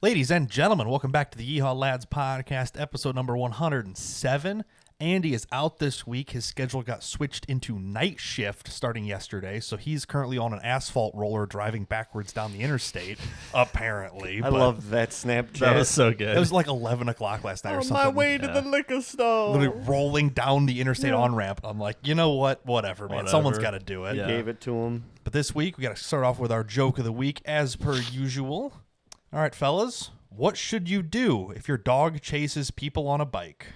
Ladies and gentlemen, welcome back to the Yeehawlads podcast, episode number 107. Andy is out this week. His schedule got switched into night shift starting yesterday, so he's currently on an asphalt roller driving backwards down the interstate, apparently. I love that Snapchat. That was so good. It was like 11 o'clock last night or something. On my way to the liquor store. Literally rolling down the interstate on-ramp. I'm like, you know what? Whatever, man. Someone's got to do it. Yeah. Gave it to him. But this week, we got to start off with our joke of the week, as per usual. All right, fellas. What should you do if your dog chases people on a bike?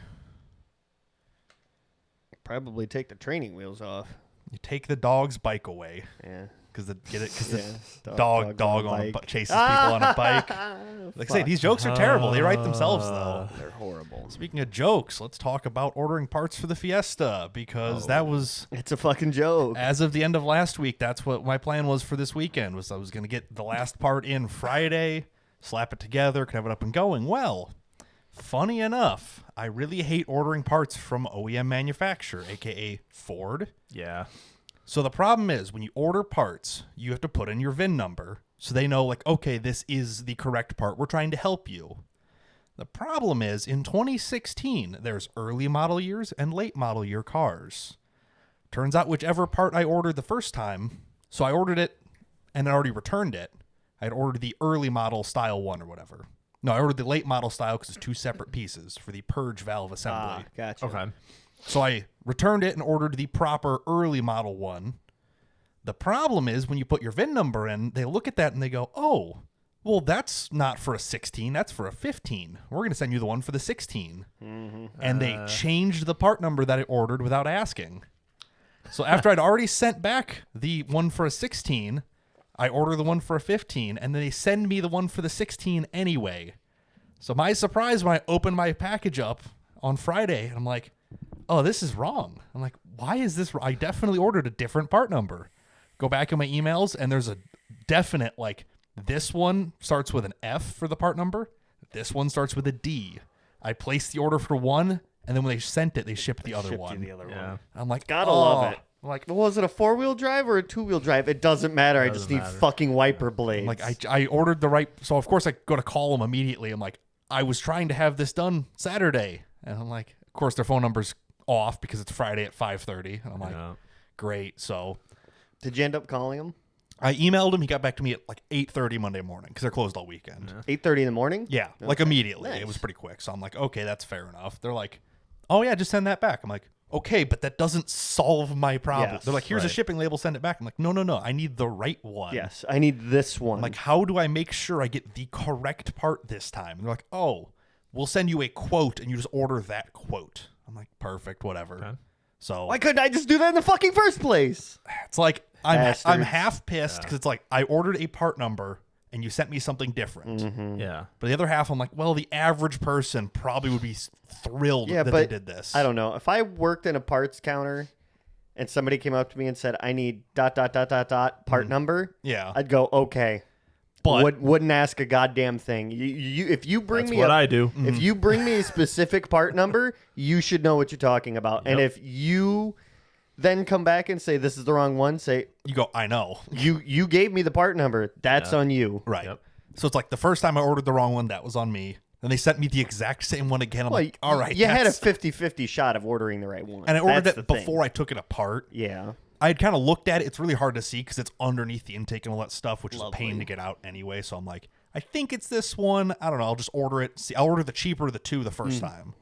Probably take the training wheels off. You take the dog's bike away. Yeah. Because the Dog dog chases people on a bike. Like I say, these jokes are terrible. They write themselves, though. They're horrible. Speaking of jokes, let's talk about ordering parts for the Fiesta, because that was, It's a fucking joke. as of the end of last week, that's what my plan was for this weekend, was I was going to get the last part in Friday, slap it together, could have it up and going. Well, funny enough, I really hate ordering parts from OEM manufacturer, a.k.a. Ford. Yeah. So the problem is, when you order parts, you have to put in your VIN number so they know, like, okay, this is the correct part. We're trying to help you. The problem is, in 2016, there's early model years and late model year cars. Turns out whichever part I ordered the first time, so I ordered it and I already returned it. I had ordered the early model style one or whatever. No, I ordered the late model style because it's two separate pieces for the purge valve assembly. Gotcha. Okay. So I returned it and ordered the proper early model one. The problem is, when you put your VIN number in, they look at that and they go, oh, well, that's not for a 16, that's for a 15. We're going to send you the one for the 16. Mm-hmm. And they changed the part number that I ordered without asking. So after I'd already sent back the one for a 16, I order the one for a 15, and then they send me the one for the 16 anyway. So my surprise when I opened my package up on Friday, and I'm like, oh, this is wrong. I'm like, why is this? I definitely ordered a different part number. Go back in my emails, and there's a definite, like, this one starts with an F for the part number. This one starts with a D. I placed the order for one, and then when they sent it, they shipped the other one. I'm like, Gotta love it. I'm like, Was it a 4-wheel drive or a 2-wheel drive? It doesn't matter. I just need fucking wiper blades. like I ordered the right. So of course I go to call them immediately. I'm like, I was trying to have this done Saturday, and I'm like, of course their phone number's off because it's Friday at 5:30. And I'm like, great. So Did you end up calling him? I emailed him. He got back to me at like 8:30 Monday morning because they're closed all weekend. 8:30 in the morning? Yeah, like immediately. Nice. It was pretty quick. So I'm like, okay, that's fair enough. They're like, oh yeah, just send that back. I'm like, okay, but that doesn't solve my problem. Yes, They're like, here's a right. shipping label, send it back. I'm like, no, I need the right one. Yes, I need this one. I'm like, how do I make sure I get the correct part this time? And they're like, oh, we'll send you a quote and you just order that quote. I'm like, perfect, whatever. Okay. So why couldn't I just do that in the fucking first place? it's like, I'm Bastards. half pissed because it's like, I ordered a part number and you sent me something different. Mm-hmm. Yeah. But the other half, I'm like, well, the average person probably would be thrilled that they did this. I don't know. If I worked in a parts counter and somebody came up to me and said, I need ... part number, Yeah. I'd go, okay. But Wouldn't ask a goddamn thing. If you bring That's me what I do. if you bring me a specific part number, you should know what you're talking about. And if you then come back and say this is the wrong one, say you go, I know. you gave me the part number. That's on you. Right. Yep. So it's like the first time I ordered the wrong one, that was on me. Then they sent me the exact same one again. I'm like, all right. You had a that's- 50-50 shot of ordering the right one. And I ordered That's it the thing. before I took it apart. Yeah. I had kind of looked at it. It's really hard to see because it's underneath the intake and all that stuff, which is a pain Lovely. to get out anyway. So I'm like, I think it's this one. I don't know. I'll just order it. See, I'll order the cheaper of the two the first time.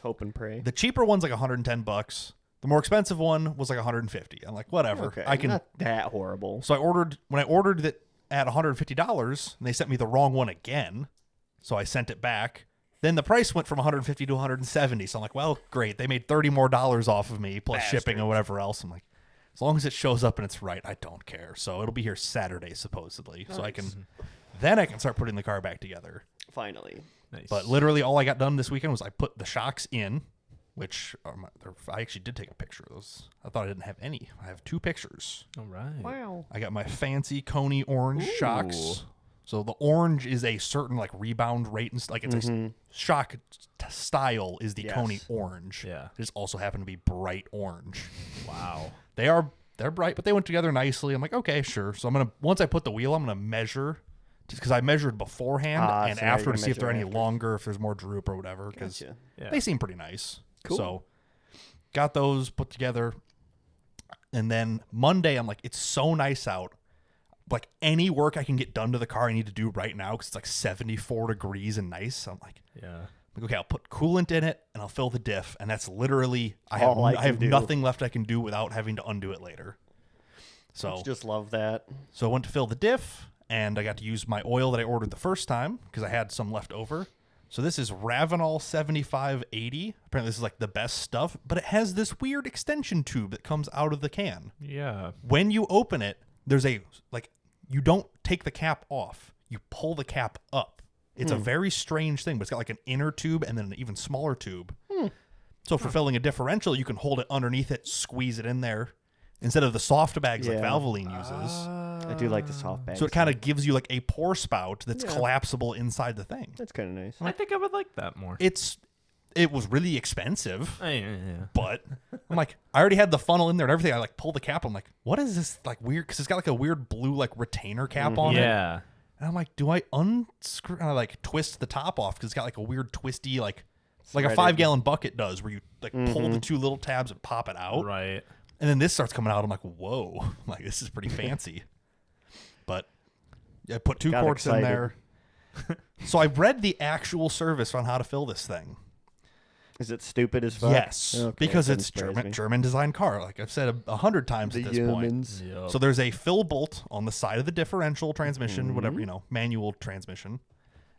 Hope and pray. The cheaper one's like $110. The more expensive one was like $150. I'm like, whatever. Okay. I can. Not that horrible. So when I ordered it at $150, and they sent me the wrong one again. So I sent it back. Then the price went from $150 to $170. So I'm like, well, great. They made $30 more off of me plus shipping or whatever else. I'm like, as long as it shows up and it's right, I don't care. So it'll be here Saturday supposedly. So I can start putting the car back together. Finally. Nice. But literally all I got done this weekend was I put the shocks in, which I actually did take a picture of those. I thought I didn't have any. I have 2 pictures. All right. Wow. I got my fancy Coney orange shocks. So the orange is a certain like rebound rate and like it's a shock style is the Coney orange. Yeah. They just also happen to be bright orange. Wow. They're bright, but they went together nicely. I'm like, okay, sure. So once I put the wheel, I'm gonna measure just because I measured beforehand and so now after you're to see if they're measuring any after. longer, if there's more droop or whatever, because Gotcha. Yeah. they seem pretty nice. Cool. So got those put together. And then Monday, I'm like, it's so nice out. Like any work I can get done to the car I need to do right now because it's like 74 degrees and nice. So I'm like, Yeah. okay, I'll put coolant in it and I'll fill the diff. And that's literally, I All I have can do. nothing left I can do without having to undo it later. So, Just love that. so I went to fill the diff and I got to use my oil that I ordered the first time because I had some left over. So this is Ravenol 7580. Apparently this is like the best stuff, but it has this weird extension tube that comes out of the can. Yeah. When you open it, there's a, like, you don't take the cap off. You pull the cap up. It's a very strange thing, but it's got like an inner tube and then an even smaller tube. So for filling a differential, you can hold it underneath it, squeeze it in there, instead of the soft bags like Yeah. Valvoline uses. I do like the soft bags. So it kind of gives you like a pour spout that's Yeah. collapsible inside the thing. That's kind of nice. I think I would like that more. It was really expensive, Yeah. but I'm like, I already had the funnel in there and everything. I like pull the cap. I'm like, what is this like weird? Because it's got like a weird blue like retainer cap on it. Yeah. And I'm like, do I unscrew? And I like twist the top off because it's got like a weird twisty like a Threaded. 5-gallon bucket does, where you like pull the two little tabs and pop it out. Right. And then this starts coming out. I'm like, whoa, I'm like this is pretty fancy. But I put 2 Got quarts in excited. there. So I read the actual service on how to fill this thing. Is it stupid as fuck? Yes, Okay, because doesn't it's surprise me. German design car. Like I've said 100 times The at this point. humans. Yep. So there's a fill bolt on the side of the differential transmission, Mm-hmm. whatever, manual transmission,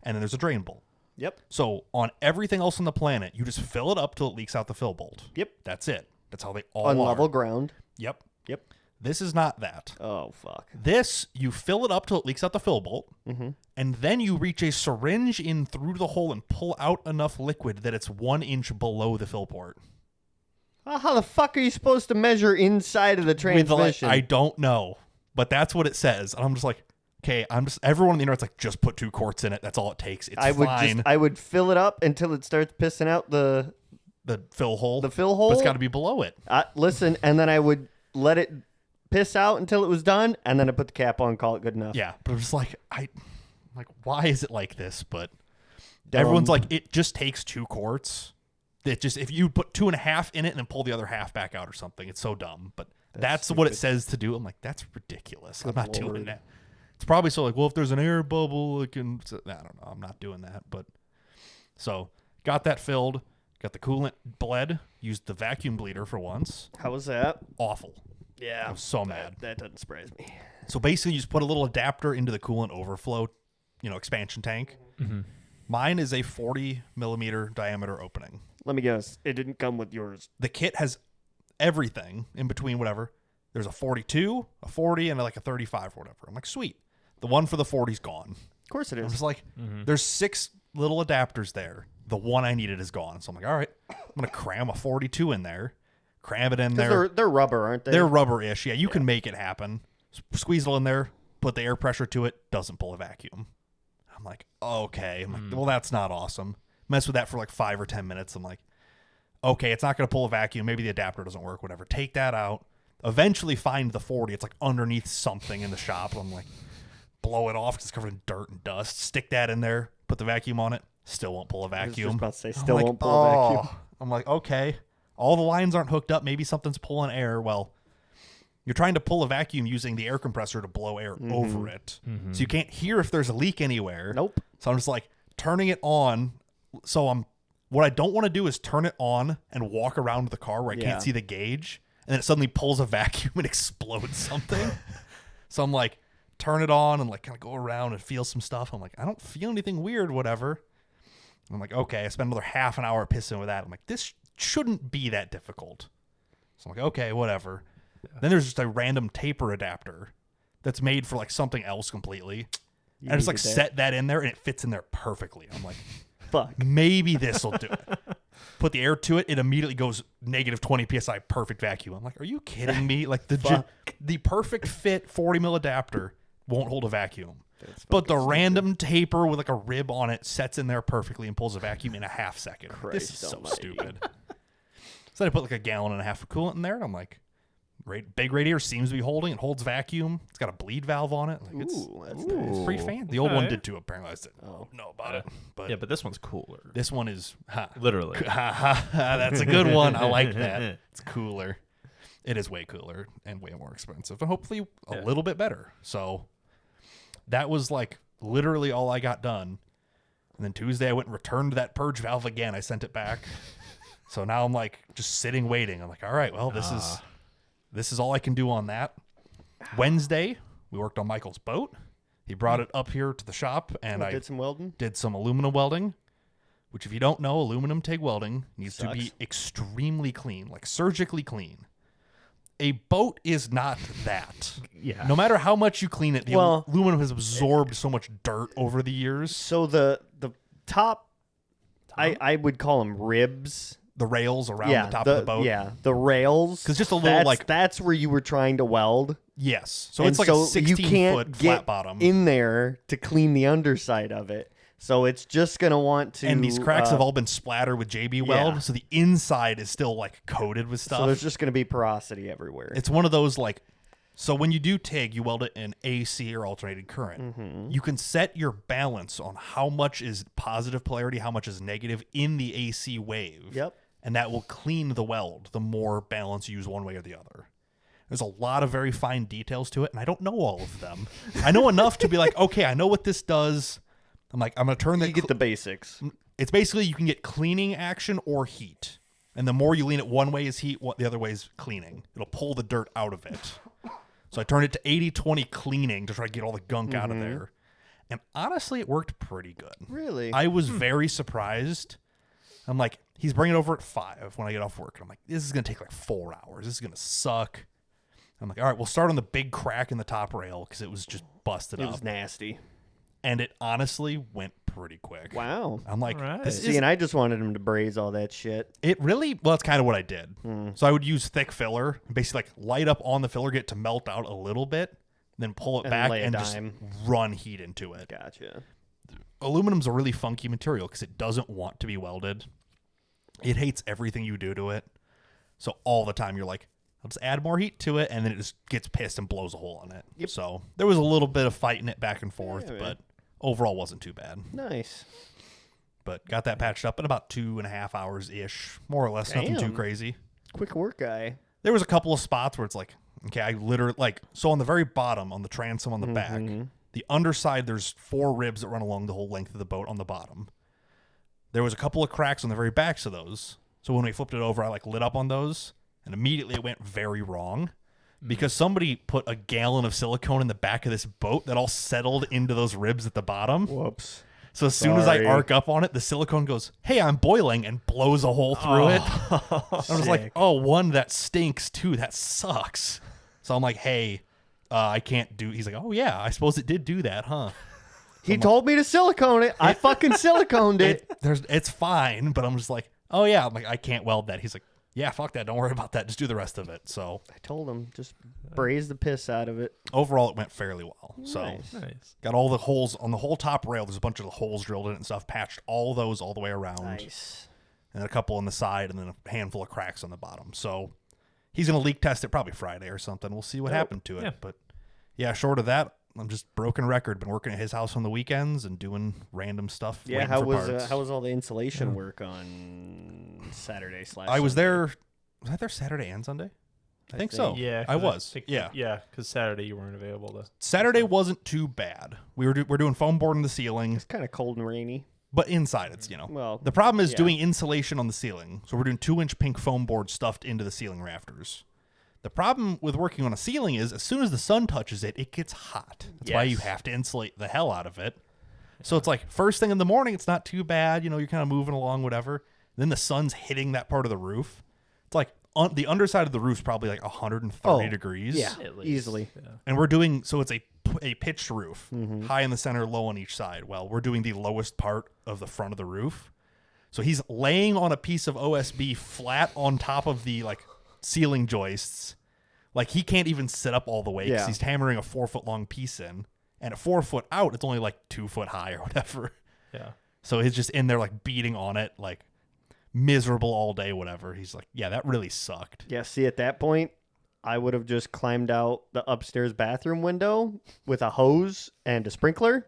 and then there's a drain bolt. Yep. So on everything else on the planet, you just fill it up till it leaks out the fill bolt. Yep. That's it. That's how they all On are. level ground. Yep. Yep. This is not that. Oh, fuck. This, you fill it up till it leaks out the fill bolt, Mm-hmm. and then you reach a syringe in through the hole and pull out enough liquid that it's 1 inch below the fill port. How the fuck are you supposed to measure inside of the With the, like, transmission? I don't know, but that's what it says. And I'm just like, okay, everyone on the internet's like, just put 2 quarts in it. That's all it takes. It's fine. I would fill it up until it starts pissing out the Fill hole. fill hole. But it's got to be below it. Listen, and then I would let it piss out until it was done, and then I put the cap on, call it good enough. Yeah, but I'm just like, why is it like this? But Dumb. everyone's like, it just takes 2 quarts. It just, if you put 2.5 in it and then pull the other half back out or something, it's so dumb. But that's what it says to do. I'm like, that's ridiculous. I'm not doing Lord. that. It's probably so like, well, if there's an air bubble, it can. I don't know. I'm not doing that. But so got that filled. Got the coolant bled. Used the vacuum bleeder for once. How was that? Awful. Yeah. I was so mad. That doesn't surprise me. So basically, you just put a little adapter into the coolant overflow, expansion tank. Mm-hmm. Mine is a 40 millimeter diameter opening. Let me guess. It didn't come with yours. The kit has everything in between whatever. There's a 42, a 40, and like a 35 or whatever. I'm like, sweet. The one for the 40's gone. Of course it I'm is. just like, there's 6 little adapters there. The one I needed is gone. So I'm like, all right, I'm going to cram a 42 in there. Cram it in there. They're rubber, aren't they? They're rubber-ish. Yeah, you can make it happen. Squeeze it in there, put the air pressure to it, doesn't pull a vacuum. I'm like, okay. I'm like, well, that's not awesome. Mess with that for like 5 or 10 minutes. I'm like, okay, it's not going to pull a vacuum. Maybe the adapter doesn't work, whatever. Take that out. Eventually find the 40. It's like underneath something in the shop. I'm like, blow it off because it's covered in dirt and dust. Stick that in there. Put the vacuum on it. Still won't pull a I was vacuum. just about to say, I'm still like, won't pull a vacuum. I'm like, okay. All the lines aren't hooked up. Maybe something's pulling air. Well, you're trying to pull a vacuum using the air compressor to blow air over it. So you can't hear if there's a leak anywhere. Nope. So I'm just like turning it on. So what I don't want to do is turn it on and walk around the car where I Yeah. can't see the gauge. And then it suddenly pulls a vacuum and explodes something. So I'm like, turn it on and like kind of go around and feel some stuff. I'm like, I don't feel anything weird, whatever. I'm like, okay, I spent another half an hour pissing with that. I'm like, this shouldn't be that difficult. So I'm like, okay, whatever. Then there's just a random taper adapter that's made for like something else completely. You And I just like needed that. set that in there and it fits in there perfectly. I'm like, Fuck. maybe this will do it. Put the air to it, it immediately goes negative 20 psi, perfect vacuum. I'm like, are you kidding me? Like the perfect fit 40 mil adapter won't hold a vacuum. But the random taper with like a rib on it sets in there perfectly and pulls a vacuum in a half second. This is Christ so almighty. stupid. So I put like a gallon and a half of coolant in there, and I'm like, big radiator seems to be holding. It holds vacuum. It's got a bleed valve on it. Like Ooh, that's it's nice. pretty fancy. The old one did too, apparently. I didn't know about it. But Yeah, but this one's cooler. this one is Literally. that's a good one. I like that. It's cooler. It is way cooler and way more expensive, and hopefully a little bit better. So that was like literally all I got done. And then Tuesday I went and returned that purge valve again. I sent it back. So now I'm like just sitting waiting. I'm like, all right, well, this is all I can do on that. Wednesday, we worked on Michael's boat. He brought it up here to the shop, and I did some welding. Did some aluminum welding, which if you don't know, aluminum TIG welding needs to be extremely clean, like surgically clean. A boat is not that. Yeah. No matter how much you clean it, the aluminum has absorbed so much dirt over the years. So the top, I would call them ribs. The rails around the top of the boat. Yeah, the rails. Because just a little that's where you were trying to weld. Yes. So it's like a 16-foot flat bottom. In there to clean the underside of it. So it's just going to want to... And these cracks have all been splattered with JB Weld, so the inside is still like coated with stuff. So there's just going to be porosity everywhere. It's one of those like... So when you do TIG, you weld it in AC or alternating current. Mm-hmm. You can set your balance on how much is positive polarity, how much is negative in the AC wave. Yep. And that will clean the weld the more balance you use one way or the other. There's a lot of very fine details to it, and I don't know all of them. I know enough to be like, okay, I know what this does. I'm like, I'm going to turn that... You get the basics. It's basically you can get cleaning action or heat. And the more you lean it one way is heat, the other way is cleaning. It'll pull the dirt out of it. So I turned it to 80-20 cleaning to try to get all the gunk out of there. And honestly, it worked pretty good. Really? I was very surprised. I'm like, he's bringing it over at 5 when I get off work. And I'm like, this is going to take like 4 hours. This is going to suck. I'm like, all right, we'll start on the big crack in the top rail because it was just busted up. It was nasty. And it honestly went pretty quick. Wow. I'm like, this See, and I just wanted him to braze all that shit. It really, well, that's kind of what I did. So I would use thick filler, basically like light up on the filler, get it to melt out a little bit, then pull it back and just run heat into it. Gotcha. Aluminum's a really funky material because it doesn't want to be welded. It hates everything you do to it. So all the time you're like, I'll just add more heat to it, and then it just gets pissed and blows a hole in it. Yep. So there was a little bit of fighting it back and forth, but overall wasn't too bad. Nice. But got that patched up in about 2.5 hours-ish, more or less. Nothing too crazy. Quick work guy. There was a couple of spots where it's like, okay, I literally, like, so on the very bottom, on the transom on the back, the underside, there's 4 ribs that run along the whole length of the boat on the bottom. There was a couple of cracks on the very backs of those. So when we flipped it over, I like lit up on those, and immediately it went very wrong because somebody put a gallon of silicone in the back of this boat that all settled into those ribs at the bottom. Whoops. So as soon as I arc up on it, the silicone goes, hey, I'm boiling, and blows a hole through it. I was like, oh, 1, that stinks. 2, that sucks. So I'm like, hey, I can't do... He's like, oh, yeah, I suppose it did do that, huh? He told me to silicone it. I fucking siliconed it. It's fine, but I'm just like, oh, yeah. I'm like, I can't weld that. He's like, yeah, fuck that. Don't worry about that. Just do the rest of it. So I told him, just braise the piss out of it. overall, it went fairly well. So Nice. got all the holes on the whole top rail. There's a bunch of holes drilled in it and stuff. Patched all those all the way around. Nice. And a couple on the side, and then a handful of cracks on the bottom. So he's going to leak test it probably Friday or something. We'll see what happened to it. Yeah. But yeah, short of that, I'm just broken record. Been working at his house on the weekends and doing random stuff. Yeah, waiting how for was parts. how was all the insulation work on Saturday / I was Sunday? there. Was I there Saturday and Sunday? I think so. Yeah, I was. Yeah, because Saturday you weren't available to. Saturday wasn't too bad. We're doing foam board in the ceiling, It's kind of cold and rainy. but inside it's Well, the problem is doing insulation on the ceiling. So we're doing 2-inch pink foam board stuffed into the ceiling rafters. The problem with working on a ceiling is as soon as the sun touches it, it gets hot. That's why you have to insulate the hell out of it. So it's like first thing in the morning, it's not too bad. You're kind of moving along, whatever. Then the sun's hitting that part of the roof. It's like the underside of the roof's probably like 130 degrees. Yeah, At least. easily. Yeah. And we're doing, so it's a pitched roof, high in the center, low on each side. Well, we're doing the lowest part of the front of the roof. So he's laying on a piece of OSB flat on top of the ceiling joists. Like he can't even sit up all the way because he's hammering a 4-foot long piece in. And at 4 foot out, it's only 2 foot high or whatever. Yeah. So he's just in there beating on it, miserable all day, whatever. He's like, yeah, that really sucked. Yeah, see, at that point, I would have just climbed out the upstairs bathroom window with a hose and a sprinkler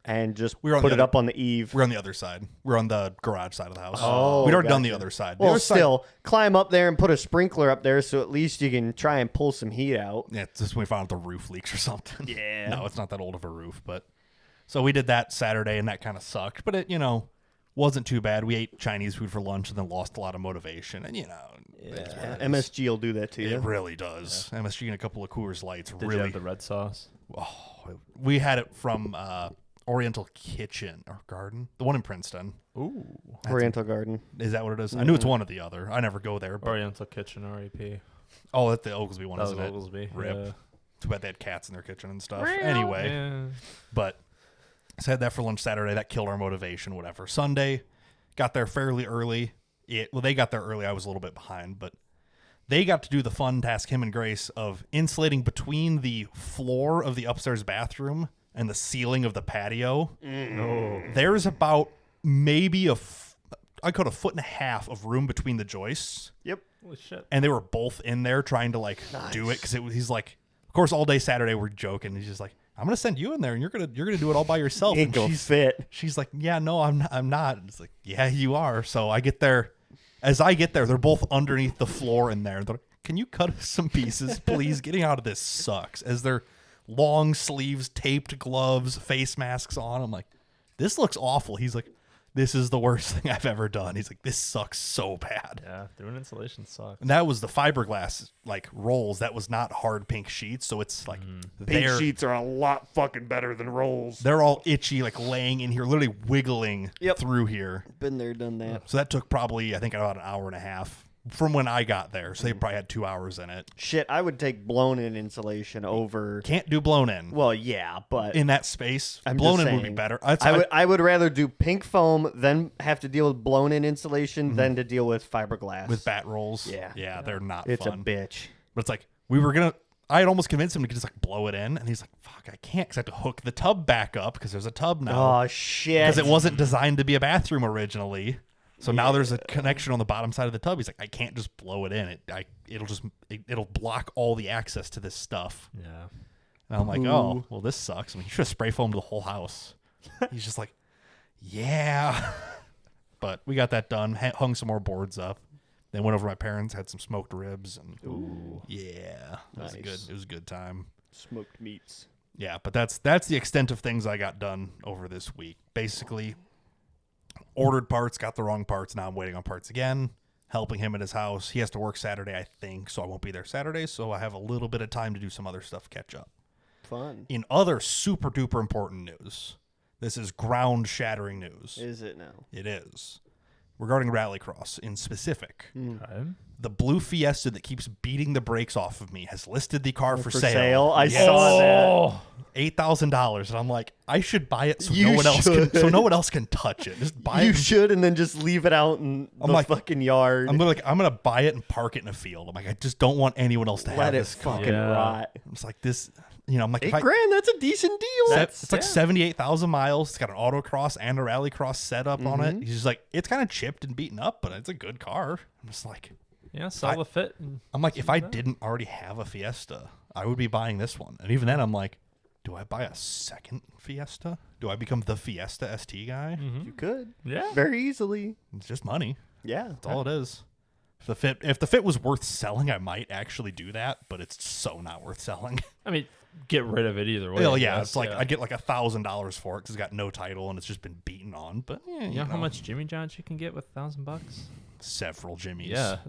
and just We were on put the it other- up on the eave. We're on the other side. We're on the garage side of the house. Oh, We'd already done the gotcha. other side. The Well, other side- still, climb up there and put a sprinkler up there so at least you can try and pull some heat out. Yeah, it's just when we found out the roof leaks or something. Yeah. No, it's not that old of a roof, but so we did that Saturday and that kind of sucked, but it, wasn't too bad. We ate Chinese food for lunch and then lost a lot of motivation, and MSG will do that to you. it really does. MSG and a couple of Coors Lights Did you really. have the red sauce? We had it from Oriental Kitchen or Garden, the one in Princeton. Ooh. Oriental Garden. Is that what it is? I knew it's one or the other. I never go there. But, Oriental Kitchen, REP. oh, that's the Oglesby one, That was isn't it? Oglesby. Rip. Yeah. Too bad they had cats in their kitchen and stuff. Anyway, Yeah. but so had that for lunch Saturday. That killed our motivation. Whatever. Sunday, got there fairly early. They got there early. I was a little bit behind, but they got to do the fun task, him and Grace, of insulating between the floor of the upstairs bathroom and the ceiling of the patio. There's about maybe a foot and a half of room between the joists. Yep. Holy shit. And they were both in there trying to do it because he's like, of course, all day Saturday we're joking. He's just like, I'm gonna send you in there and you're gonna do it all by yourself. Ain't And gonna fit. she's like, yeah, no, I'm not. And it's like, yeah, you are. So I get there. As I get there, they're both underneath the floor in there. They're like, can you cut us some pieces, please? Getting out of this sucks. As their long sleeves, taped gloves, face masks on, I'm like, this looks awful. He's like, this is the worst thing I've ever done. He's like, this sucks so bad. Yeah, doing insulation sucks. And that was the fiberglass rolls. That was not hard pink sheets. So it's like Pink sheets are a lot fucking better than rolls. they're all itchy, laying in here, literally wiggling through here. Been there, done that. So that took probably, I think, about an hour and a half from when I got there. So they probably had 2 hours in it. Shit, I would take blown-in insulation over. Can't do blown in. Well, yeah, but In that space, I'm blown just in would be saying. better. I would rather do pink foam than have to deal with blown-in insulation than to deal with fiberglass. with bat rolls. Yeah. Yeah, they're not It's fun. a bitch. But it's like, I had almost convinced him to just blow it in. And he's like, fuck, I can't because I have to hook the tub back up because there's a tub now. Oh shit! Because it wasn't designed to be a bathroom originally. So now there's a connection on the bottom side of the tub. He's like, I can't just blow it in. It'll block all the access to this stuff. Yeah. And I'm like, oh, well, this sucks. I mean, you should have spray foamed the whole house. He's just like, yeah. But we got that done. Hung some more boards up. Then went over to my parents, had some smoked ribs, and yeah, it was good. It was a good time. Smoked meats. Yeah, but that's the extent of things I got done over this week. Basically, ordered parts, got the wrong parts. Now I'm waiting on parts again. Helping him at his house. He has to work Saturday, I think, so I won't be there Saturday. So I have a little bit of time to do some other stuff, catch up. Fun. In other super duper important news, this is ground shattering news. Is it now? It is. Regarding Rallycross in specific, Okay. the blue Fiesta that keeps beating the brakes off of me has listed the car for sale. I Yes. saw that. $8,000, and I'm like, I should buy it so You no one else should. can touch it. Just buy You it. should, and then just leave it out in the like- fucking yard. I'm gonna buy it and park it in a field. I'm like, I just don't want anyone else to have Let it this car. fucking rot. It's like this, I'm like, if $8,000. That's a decent deal. it's like 78,000 miles. It's got an autocross and a rallycross setup on it. He's just like, it's kind of chipped and beaten up, but it's a good car. I'm just like, Yeah, sell the fit. And I'm like, if I didn't already have a Fiesta, I would be buying this one. And even then, I'm like, do I buy a second Fiesta? Do I become the Fiesta ST guy? You could. Yeah. Very easily. It's just money. Yeah. That's all it is. If the fit was worth selling, I might actually do that, but it's so not worth selling. I mean, get rid of it either way. Well, I yeah, guess, it's like I'd get like $1,000 for it because it's got no title and it's just been beaten on. But yeah, You know how much Jimmy Johns you can get with $1,000? Several Jimmys. Yeah.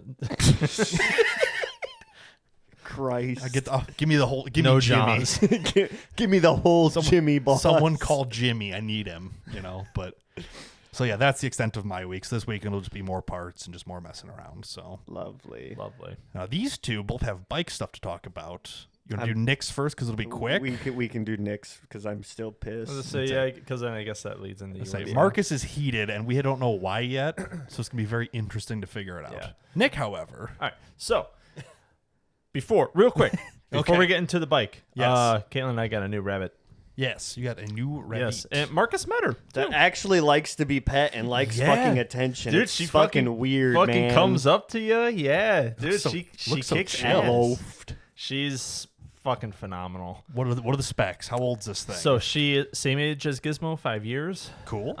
Christ. I get give me No Jimmy. Johns. Give me the whole Jimmy boss. Someone call Jimmy. I need him. But so yeah, that's the extent of my week. So this weekend will just be more parts and just more messing around. So Lovely. Lovely. now these two both have bike stuff to talk about. You want to do Nick's first because it'll be quick. We can do Nick's because I'm still pissed. So yeah, because then I guess that leads into Say, yours. Marcus is heated, and we don't know why yet, so it's gonna be very interesting to figure it out. Yeah. Nick, however, All right. So real quick, before Okay. we get into the bike, Yes. Caitlin and I got a new rabbit. yes, you got a new Revit. Yes, and Marcus met her. That too. actually likes to be pet and likes Yeah. fucking attention. Dude, It's she fucking weird, fucking man. comes up to you. Yeah, dude, Looks so- she looks so kicks chill. ass. She's fucking phenomenal. What are the specs? How old's this thing? So she same age as Gizmo, 5 years. cool.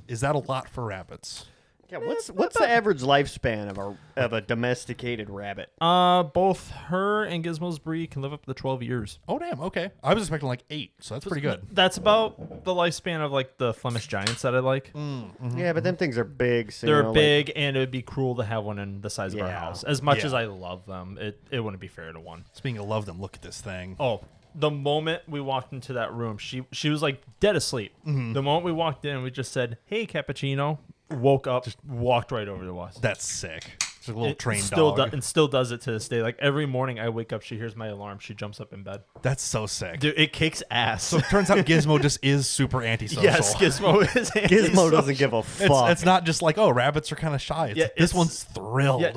Is that a lot for rabbits? Yeah, what's the average lifespan of a domesticated rabbit? Both her and Gizmo's breed can live up to 12 years. Oh damn. Okay. I was expecting like 8, so that's pretty good. That's about the lifespan of like the Flemish Giants that I like. Yeah, but them things are big. So, They're big, and it would be cruel to have one in the size of our Yeah. house. As much Yeah. as I love them, it wouldn't be fair to one. Speaking of love them, look at this thing. Oh, the moment we walked into that room, she was like dead asleep. The moment we walked in, we just said, "Hey, Cappuccino." Woke up, just walked right over to us. That's sick. It's a little It trained still dog. and still does it to this day. Like every morning I wake up, she hears my alarm. She jumps up in bed. That's so sick. Dude, it kicks ass. So it turns out Gizmo just is super antisocial. Yes, Gizmo is. Gizmo doesn't give a fuck. It's not just like, oh, rabbits are kind of shy. It's Yeah, like, this it's- one's thrilled. Yeah,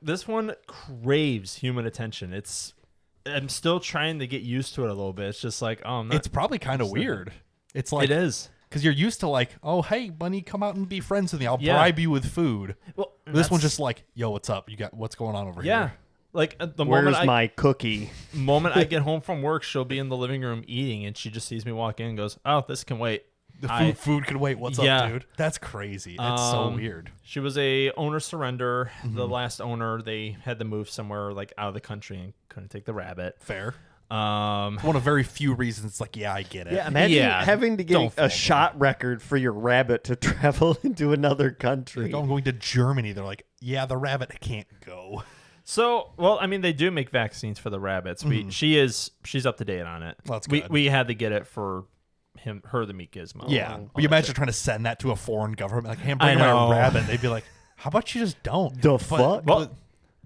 this one craves human attention. I'm still trying to get used to it a little bit. It's just like, oh, I'm not, It's probably kind of weird. It's like it is. because you're used to like, oh, hey, bunny, come out and be friends with me. I'll Yeah. bribe you with food. Well, This one's just like, yo, what's up? You got what's going on over yeah. here? Like the Where's moment my cookie? moment I get home from work, she'll be in the living room eating, and she just sees me walk in and goes, "Oh, this can wait." The food could wait. What's Yeah. up, dude? That's crazy. That's so weird. She was a owner surrender. The last owner, they had to move somewhere like out of the country and couldn't take the rabbit. Fair. Um, One of very few reasons. It's like, yeah, I get it. Yeah, imagine Yeah, having to don't get fall a shot record for your rabbit to travel into another country. Like, oh, I'm going to Germany. They're like, yeah, the rabbit can't go. So, well, I mean, they do make vaccines for the rabbits. She's up to date on it. Well, that's we good. we had to get it for her to meet Gizmo. Yeah. and all But you that imagine shit. trying to send that to a foreign government. Like, hey, I'm I bringing my know. rabbit. They'd be like, how about you just don't? The fuck? Well,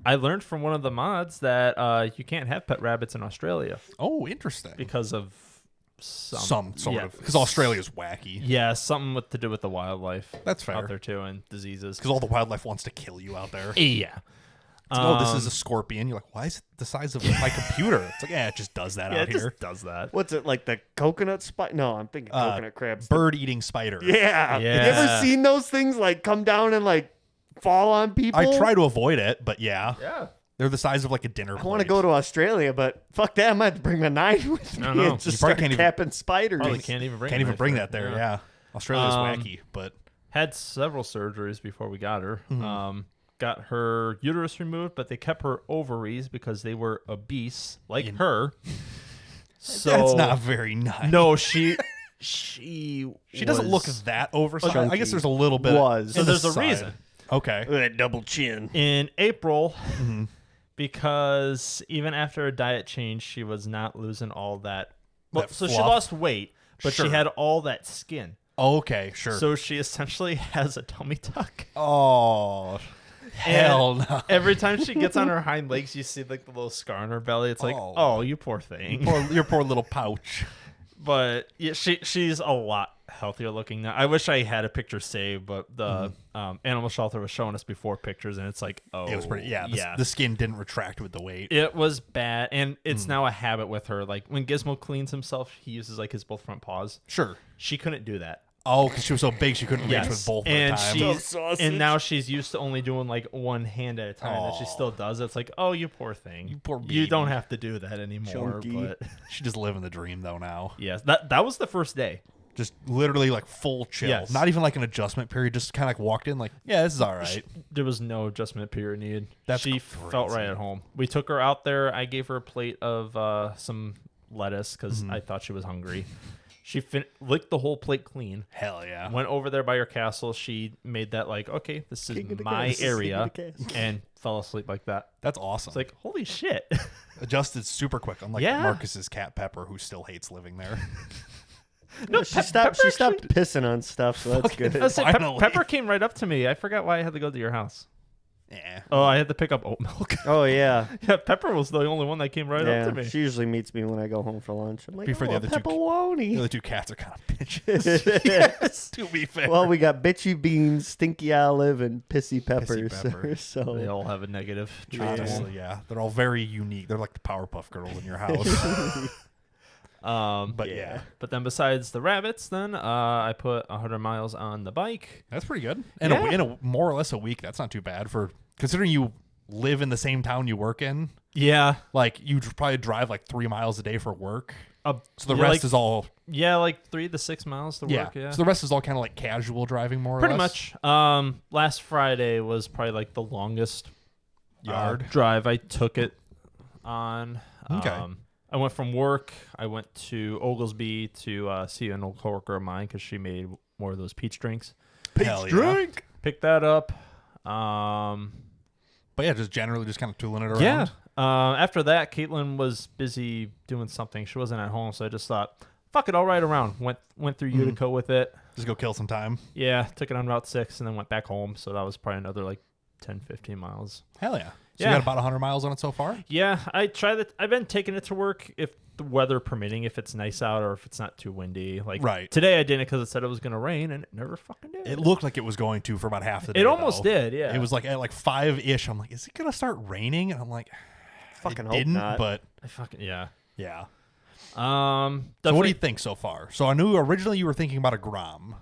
I learned from one of the mods that you can't have pet rabbits in Australia Oh, interesting. because of some Some yeah. of. Because Australia's wacky. Yeah, something to do with the wildlife. That's fair. Out there too, and diseases. Because all the wildlife wants to kill you out there. Yeah. It's like, oh, this is a scorpion. You're like, why is it the size of my computer? It's like, yeah, it just does that Yeah, out it here. just does that. What's it like, the coconut spider? No, I'm thinking coconut crabs. Bird-eating spider. Yeah. Yeah. You ever seen those things like come down and like fall on people? I try to avoid it, but yeah. Yeah. They're the size of like a dinner plate. I want to go to Australia, but fuck that. I might have to bring my knife with me No, no. and You just probably start can't even- capping spiders. Probably can't even bring. Can't a even knife bring for that it. there. Yeah. Australia's wacky, but Had several surgeries before we got her. Got her uterus removed, but they kept her ovaries because they were obese, like her. So that's not very nice. No, she She doesn't look that oversized. I guess Chunky. there's a little bit. Was. So in the there's a side. reason. Okay. That double chin. In April, because even after a diet change, she was not losing all that. Well, That so she fluff? lost weight, but Sure. she had all that skin. Okay, sure. So she essentially has a tummy tuck. oh, hell no. Every time she gets on her hind legs, you see like the little scar on her belly. It's like, Oh. oh, you poor thing. Your poor little pouch. But yeah, she's a lot healthier looking now. I wish I had a picture saved, but the animal shelter was showing us before pictures, and it's like, oh, It was pretty. Yeah. The skin didn't retract with the weight. It was bad, and it's now a habit with her. Like when Gizmo cleans himself, he uses like his both front paws. Sure. She couldn't do that. Oh, because she was so big she couldn't reach with both and at a time. she's sausage. and now she's used to only doing like one hand at a time, and she still does. It's like, oh, you poor thing. You poor You don't baby. have to do that anymore. Chunky. But She just living the dream though now. yes, that was the first day. Just literally like full chill. Yes. Not even like an adjustment period. Just kind of like walked in like, yeah, this is all right. There was no adjustment period needed. That's she felt crazy. right at home. We took her out there. I gave her a plate of some lettuce because I thought she was hungry. She licked the whole plate clean. Hell yeah. Went over there by her castle. She made that like, okay, this is King of the my castle, area, king of the castle. and fell asleep like that. That's awesome. It's like, holy shit. Adjusted super quick, unlike Yeah. Marcus's cat Pepper, who still hates living there. No, she stopped. She stopped pissing on stuff, so that's good. I was saying, Finally. Pepper came right up to me. I forgot why I had to go to your house. Yeah. Oh, I had to pick up oat milk. Oh yeah, Yeah, Pepper was the only one that came right yeah. up to me. She usually meets me when I go home for lunch. I'm like, Before the oh, other two- pepperoni. The other two cats are kind of bitches. Yes, to be fair. Well, we got bitchy beans, stinky olive, and pissy peppers. Pepper. so They all have a negative trait to them. honestly, yeah, they're all very unique. They're like the Powerpuff Girls in your house. But yeah, But then besides the rabbits, then I put 100 miles on the bike. that's pretty good. And Yeah. in a more or less a week, that's not too bad for considering you live in the same town you work in. Yeah. Like you probably drive like 3 miles a day for work. So the yeah, rest like, is all like 3 to 6 miles to work. Yeah. So the rest is all kind of like casual driving, more or Pretty less. much. Last Friday was probably like the longest Yard drive I took it on. Okay. I went from work. I went to Oglesby to see an old coworker of mine because she made more of those peach drinks. Hell yeah. Picked that up. But yeah, just generally just kind of tooling it around. Yeah. After that, Caitlin was busy doing something. She wasn't at home, so I just thought, fuck it, I'll ride around. Went through Utica with it. Just go kill some time. Yeah, took it on Route 6 and then went back home. So that was probably another like 10, 15 miles. Hell yeah. So Yeah. you got about 100 miles on it so far? Yeah, I've been taking it to work if the weather permitting, if it's nice out or if it's not too windy. Like Right. today I didn't because it said it was going to rain and it never fucking did. It looked like it was going to for about half the day. It almost though. did, yeah. It was like at like 5-ish. I'm like, is it going to start raining? And I'm like, Fucking it hope didn't, not. but yeah. yeah. So Definitely, what do you think so far? So I knew originally you were thinking about a Grom.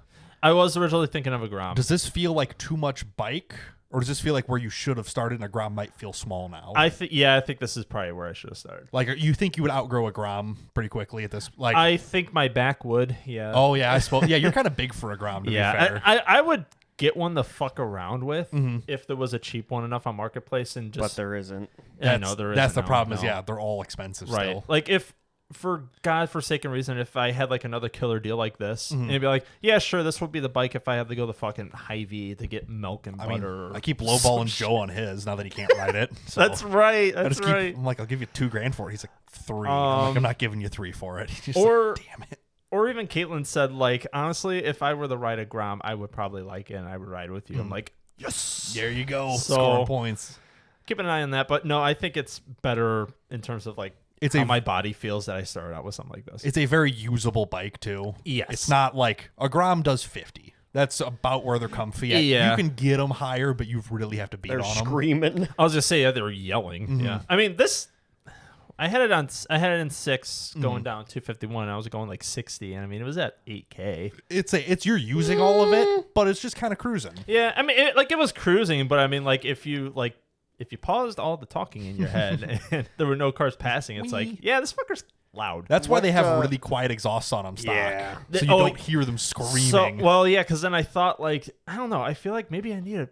I was originally thinking of a Grom. Does this feel like too much bike? Or does this feel like where you should have started and a Grom might feel small now? I think this is probably where I should have started. Like, you think you would outgrow a Grom pretty quickly at this? Like, I think my back would, yeah. oh yeah, I suppose. Yeah, you're kind of big for a Grom, to be fair. I would get one to fuck around with if there was a cheap one enough on Marketplace and just. But there isn't. Yeah, no, there isn't. That's the No, problem. no. Is yeah, they're all expensive Right. still. Like if, for godforsaken reason, if I had like another killer deal like this, and it'd be like, yeah, sure, this would be the bike if I had to go the fucking Hy-Vee to get milk and I mean, butter. I keep lowballing Joe on his now that he can't ride it. So That's right. I That's just keep, right. I'm like, I'll give you $2,000 for it. He's like, 3. I'm like, I'm not giving you 3 for it. He's just Or- like, damn it. Or even Caitlin said, like, honestly, if I were to ride a Grom, I would probably like it and I would ride with you. I'm like, yes. There you go. So- Scoring points. Keep an eye on that. But no, I think it's better in terms of like It's how a my body feels that I started out with something like this. It's a very usable bike too. Yes. It's not like a Grom does 50. That's about where they're comfy at. Yeah. You can get them higher, but you really have to beat They're on them. screaming. I was just saying, yeah, they were yelling. Yeah. I mean, this. I had it in 6 going down 251. I was going like 60, and I mean it was at 8K. It's you're using all of it, but it's just kind of cruising. Yeah, I mean it was cruising, but I mean like if you paused all the talking in your head and there were no cars passing, it's like, yeah, this fucker's loud. That's why What, they have really quiet exhausts on them stock. Yeah. So you don't hear them screaming. Well, yeah, because then I thought like I don't know. I feel like maybe I need a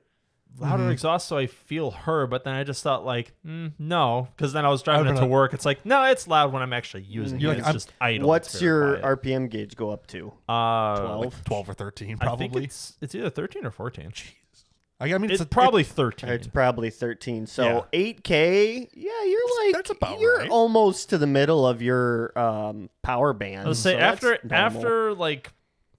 louder exhaust so I feel her, but then I just thought like no, because then I was driving it to work. It's like no, it's loud when I'm actually using You're it. like, It's just idle. What's It's very your quiet. RPM gauge go up to? 12? Like 12 or 13 I probably. think it's either 13 or 14. I mean, It's probably 13. It's probably 13. So Yeah. 8K, yeah, you're like That's about you're right. almost to the middle of your power band. Let's say so that's normal. after like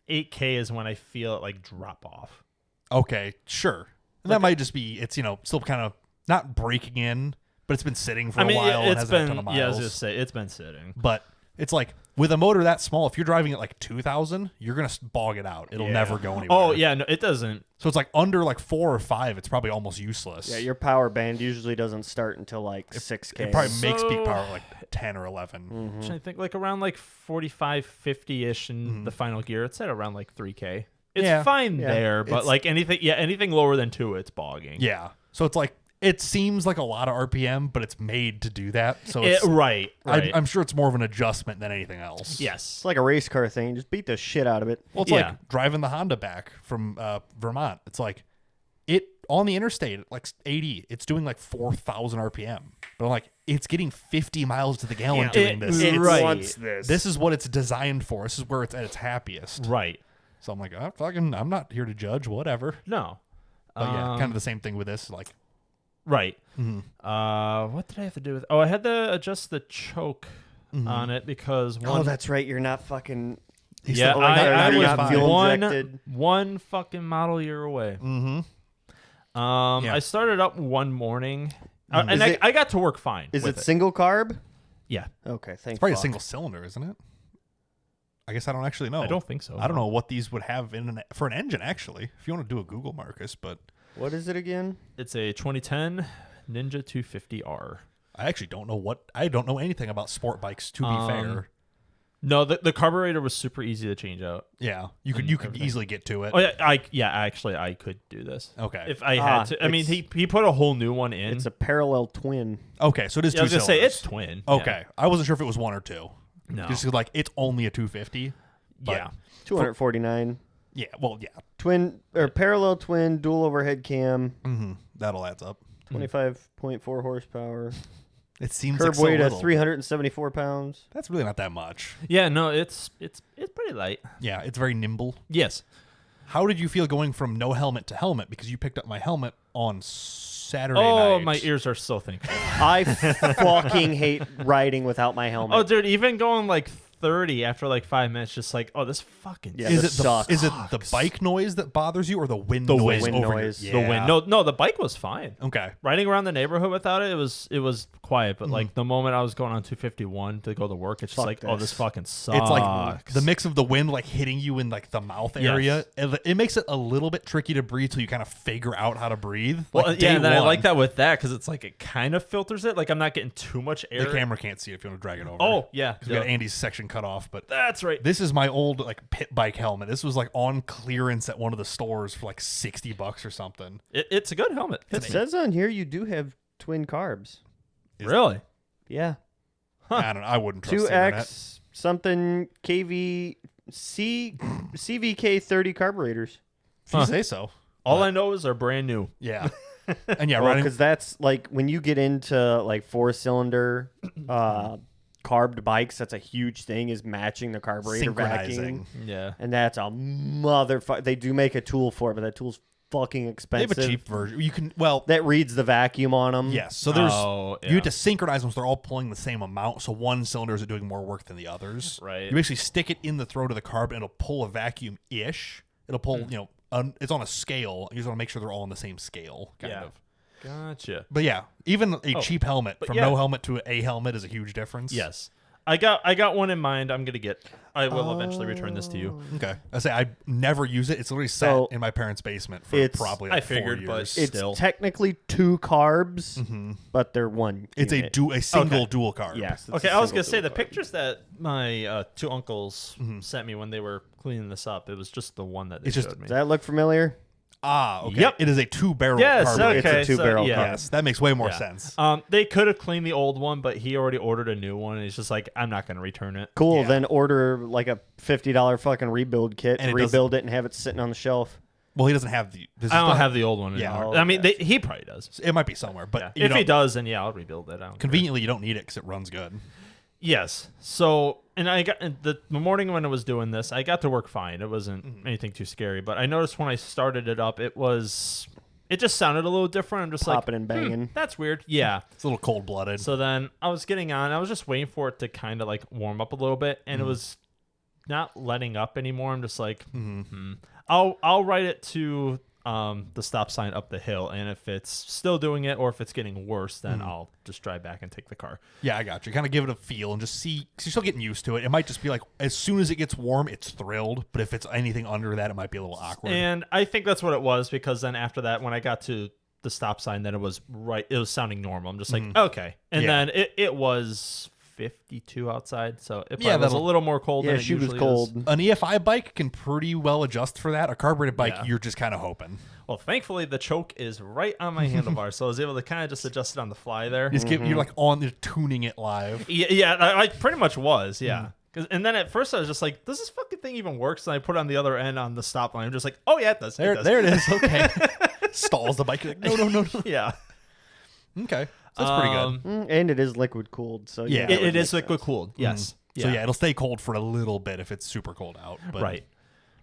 8K is when I feel it like drop off. Okay, sure. And that might just be it's still kind of not breaking in, but it's been sitting for I mean, a while and it's hasn't had a been ton of miles. yeah. I was gonna say it's been sitting. But it's like with a motor that small, if you're driving at like 2,000, you're gonna bog it out. It'll never go anywhere. Oh yeah, no, it doesn't. So it's like under like 4 or 5, it's probably almost useless. Yeah, your power band usually doesn't start until like 6K. It probably makes peak So- power like 10 or 11. I'm trying to think like around like 45, 50 ish in the final gear. It's at around like 3K. It's Yeah. fine Yeah. there, but It's- like anything lower than 2, it's bogging. Yeah. So it's like it seems like a lot of RPM, but it's made to do that. So it's, Right. I'm sure it's more of an adjustment than anything else. Yes. It's like a race car thing. Just beat the shit out of it. Well, it's Yeah. like driving the Honda back from Vermont. It's like it on the interstate at like 80. It's doing like 4,000 RPM. But I'm like, it's getting 50 miles to the gallon doing this. it It's- right. wants this. This is what it's designed for. This is where it's at its happiest. Right. So I'm like, I'm not here to judge. Whatever. No. But yeah, kind of the same thing with this. Like, Right. What did I have to do with? Oh, I had to adjust the choke on it because one. Oh, that's right. You're not fucking. yeah, Oh my God, I you're not was fuel injected. one fucking model year away. I started up one morning, and Is it- I got to work fine. Is with it single carb? Yeah, Okay, thank probably fuck. a single cylinder, isn't it? I guess I don't actually know. I don't think so. I don't know what these would have for an engine, actually. If you want to do a Google, Marcus, but What is it again? It's a 2010 Ninja 250R. I actually don't know I don't know anything about sport bikes, to be fair. No, the carburetor was super easy to change out. Yeah, you could easily get to it. Oh yeah, actually I could do this. Okay. If I had to. I mean, he put a whole new one in. It's a parallel twin. Okay, so it is I was two gonna say cylinders. it's twin. Okay, I wasn't sure if it was one or two. No. Just like it's only a 250. But Yeah. 249. Yeah. Well, yeah. Twin or parallel twin, dual overhead cam, That'll adds up. 25.4 horsepower. It seems Curb like so weight of little. 374 pounds. That's really not that much. Yeah. No, it's pretty light. Yeah, it's very nimble. Yes. How did you feel going from no helmet to helmet? Because you picked up my helmet on Saturday Oh, night. my ears are so thankful. I fucking hate riding without my helmet. Oh, dude, even going like 30 after like 5 minutes, just like, oh, this fucking Yeah, Is this it sucks. is it the bike noise that bothers you, or the wind The noise wind over noise. your, the wind. No, the bike was fine. Okay. Riding around the neighborhood without it was quiet. But like the moment I was going on 251 to go to work, it's just Fuck like, oh, this. this fucking sucks. It's like the mix of the wind like hitting you in like the mouth area. It makes it a little bit tricky to breathe till you kind of figure out how to breathe. Well, Like yeah, day and then I one, like that with that because it's like it kind of filters it. Like I'm not getting too much air. the camera can't see it if you want to drag it over. Oh yeah, 'Cause we got Andy's section cut off, but that's right. this is my old like pit bike helmet. This was like on clearance at one of the stores for like $60 or something. It's a good helmet. It says on here you do have twin carbs. Really? Yeah. I don't know. I wouldn't trust the internet. 2X something CVK 30 carburetors. If you say so. All I know is they're brand new. Yeah. And yeah, Well, riding. because that's like when you get into like 4-cylinder carbed bikes, that's a huge thing is matching the carburetor Synchronizing. vacuum. Yeah. And that's a motherfucker. They do make a tool for it, but that tool's fucking They expensive. have a cheap version. You can, well, that reads the vacuum on them. yes. So there's, Oh, you yeah. have to synchronize them so they're all pulling the same amount. So one cylinder is doing more work than the others. Right. You basically stick it in the throat of the carb and it'll pull a vacuum-ish. It'll pull, it's on a scale. You just want to make sure they're all on the same scale, kind Yeah. of. Gotcha. But yeah, even a cheap helmet from yeah. no helmet to a helmet is a huge difference. Yes. I got one in mind. I'm gonna get. I will eventually return this to you. Okay. I say I never use it. It's literally sat So, in my parents' basement for it's- probably I like figured, 4 but years. It's Still. technically 2 carbs, but they're one. It's unit. a single dual carb. Yes. it's Okay, a I was single gonna say dual the carb. pictures that my two uncles sent me when they were cleaning this up. It was just the one that they It's just- showed me. Does that look familiar? Ah, okay. Yep. It is a 2-barrel Yes, carburetor. okay. It's a 2-barrel yeah. carb. Yes, that makes way more Yeah. sense. They could have cleaned the old one, but he already ordered a new one, and he's just like, I'm not gonna return it. Cool. Yeah. Then order like a $50 fucking rebuild kit, And it rebuild it, and have it sitting on the shelf. Well, he doesn't have the. This I is don't the- have the old one Yeah. anymore. Oh, I mean, okay. he probably does. It might be somewhere, but Yeah. you If know, he does, then yeah, I'll rebuild it. I don't care. conveniently you don't need it because it runs good. Yes. So, and I got the morning when I was doing this, I got to work fine. It wasn't anything too scary, but I noticed when I started it up, it just sounded a little different. I'm just Popping like, and banging. that's weird. Yeah. It's a little cold blooded. So then I was getting on. I was just waiting for it to kind of like warm up a little bit, and it was not letting up anymore. I'm just like, I'll write it to the stop sign up the hill, and if it's still doing it or if it's getting worse, then I'll just drive back and take the car. Yeah, I got you. Kind of give it a feel and just see, because you're still getting used to it. It might just be like, as soon as it gets warm, it's thrilled. But if it's anything under that, it might be a little awkward. And I think that's what it was, because then after that, when I got to the stop sign, then it was right. It was sounding normal. I'm just like, okay. And Yeah. then it was 52 outside, so it Yeah, probably was a that'll- little more cold Yeah, than it she was usually cold. is. An EFI bike can pretty well adjust for that. A carbureted bike, Yeah. you're just kind of hoping. Well, thankfully, the choke is right on my handlebar, so I was able to kind of just adjust it on the fly there. Just you're like you're tuning it live. Yeah, I pretty much was, yeah. And then at first I was just like, does this fucking thing even works? And I put it on the other end on the stop line. I'm just like, oh yeah, it does. There it is. Okay. Stalls the bike. You're like, no. Yeah. Okay. So that's pretty good. And it is liquid cooled, so Yeah. that would It is make liquid sense. cooled. Yes. So yeah, it'll stay cold for a little bit if it's super cold out. But, Right.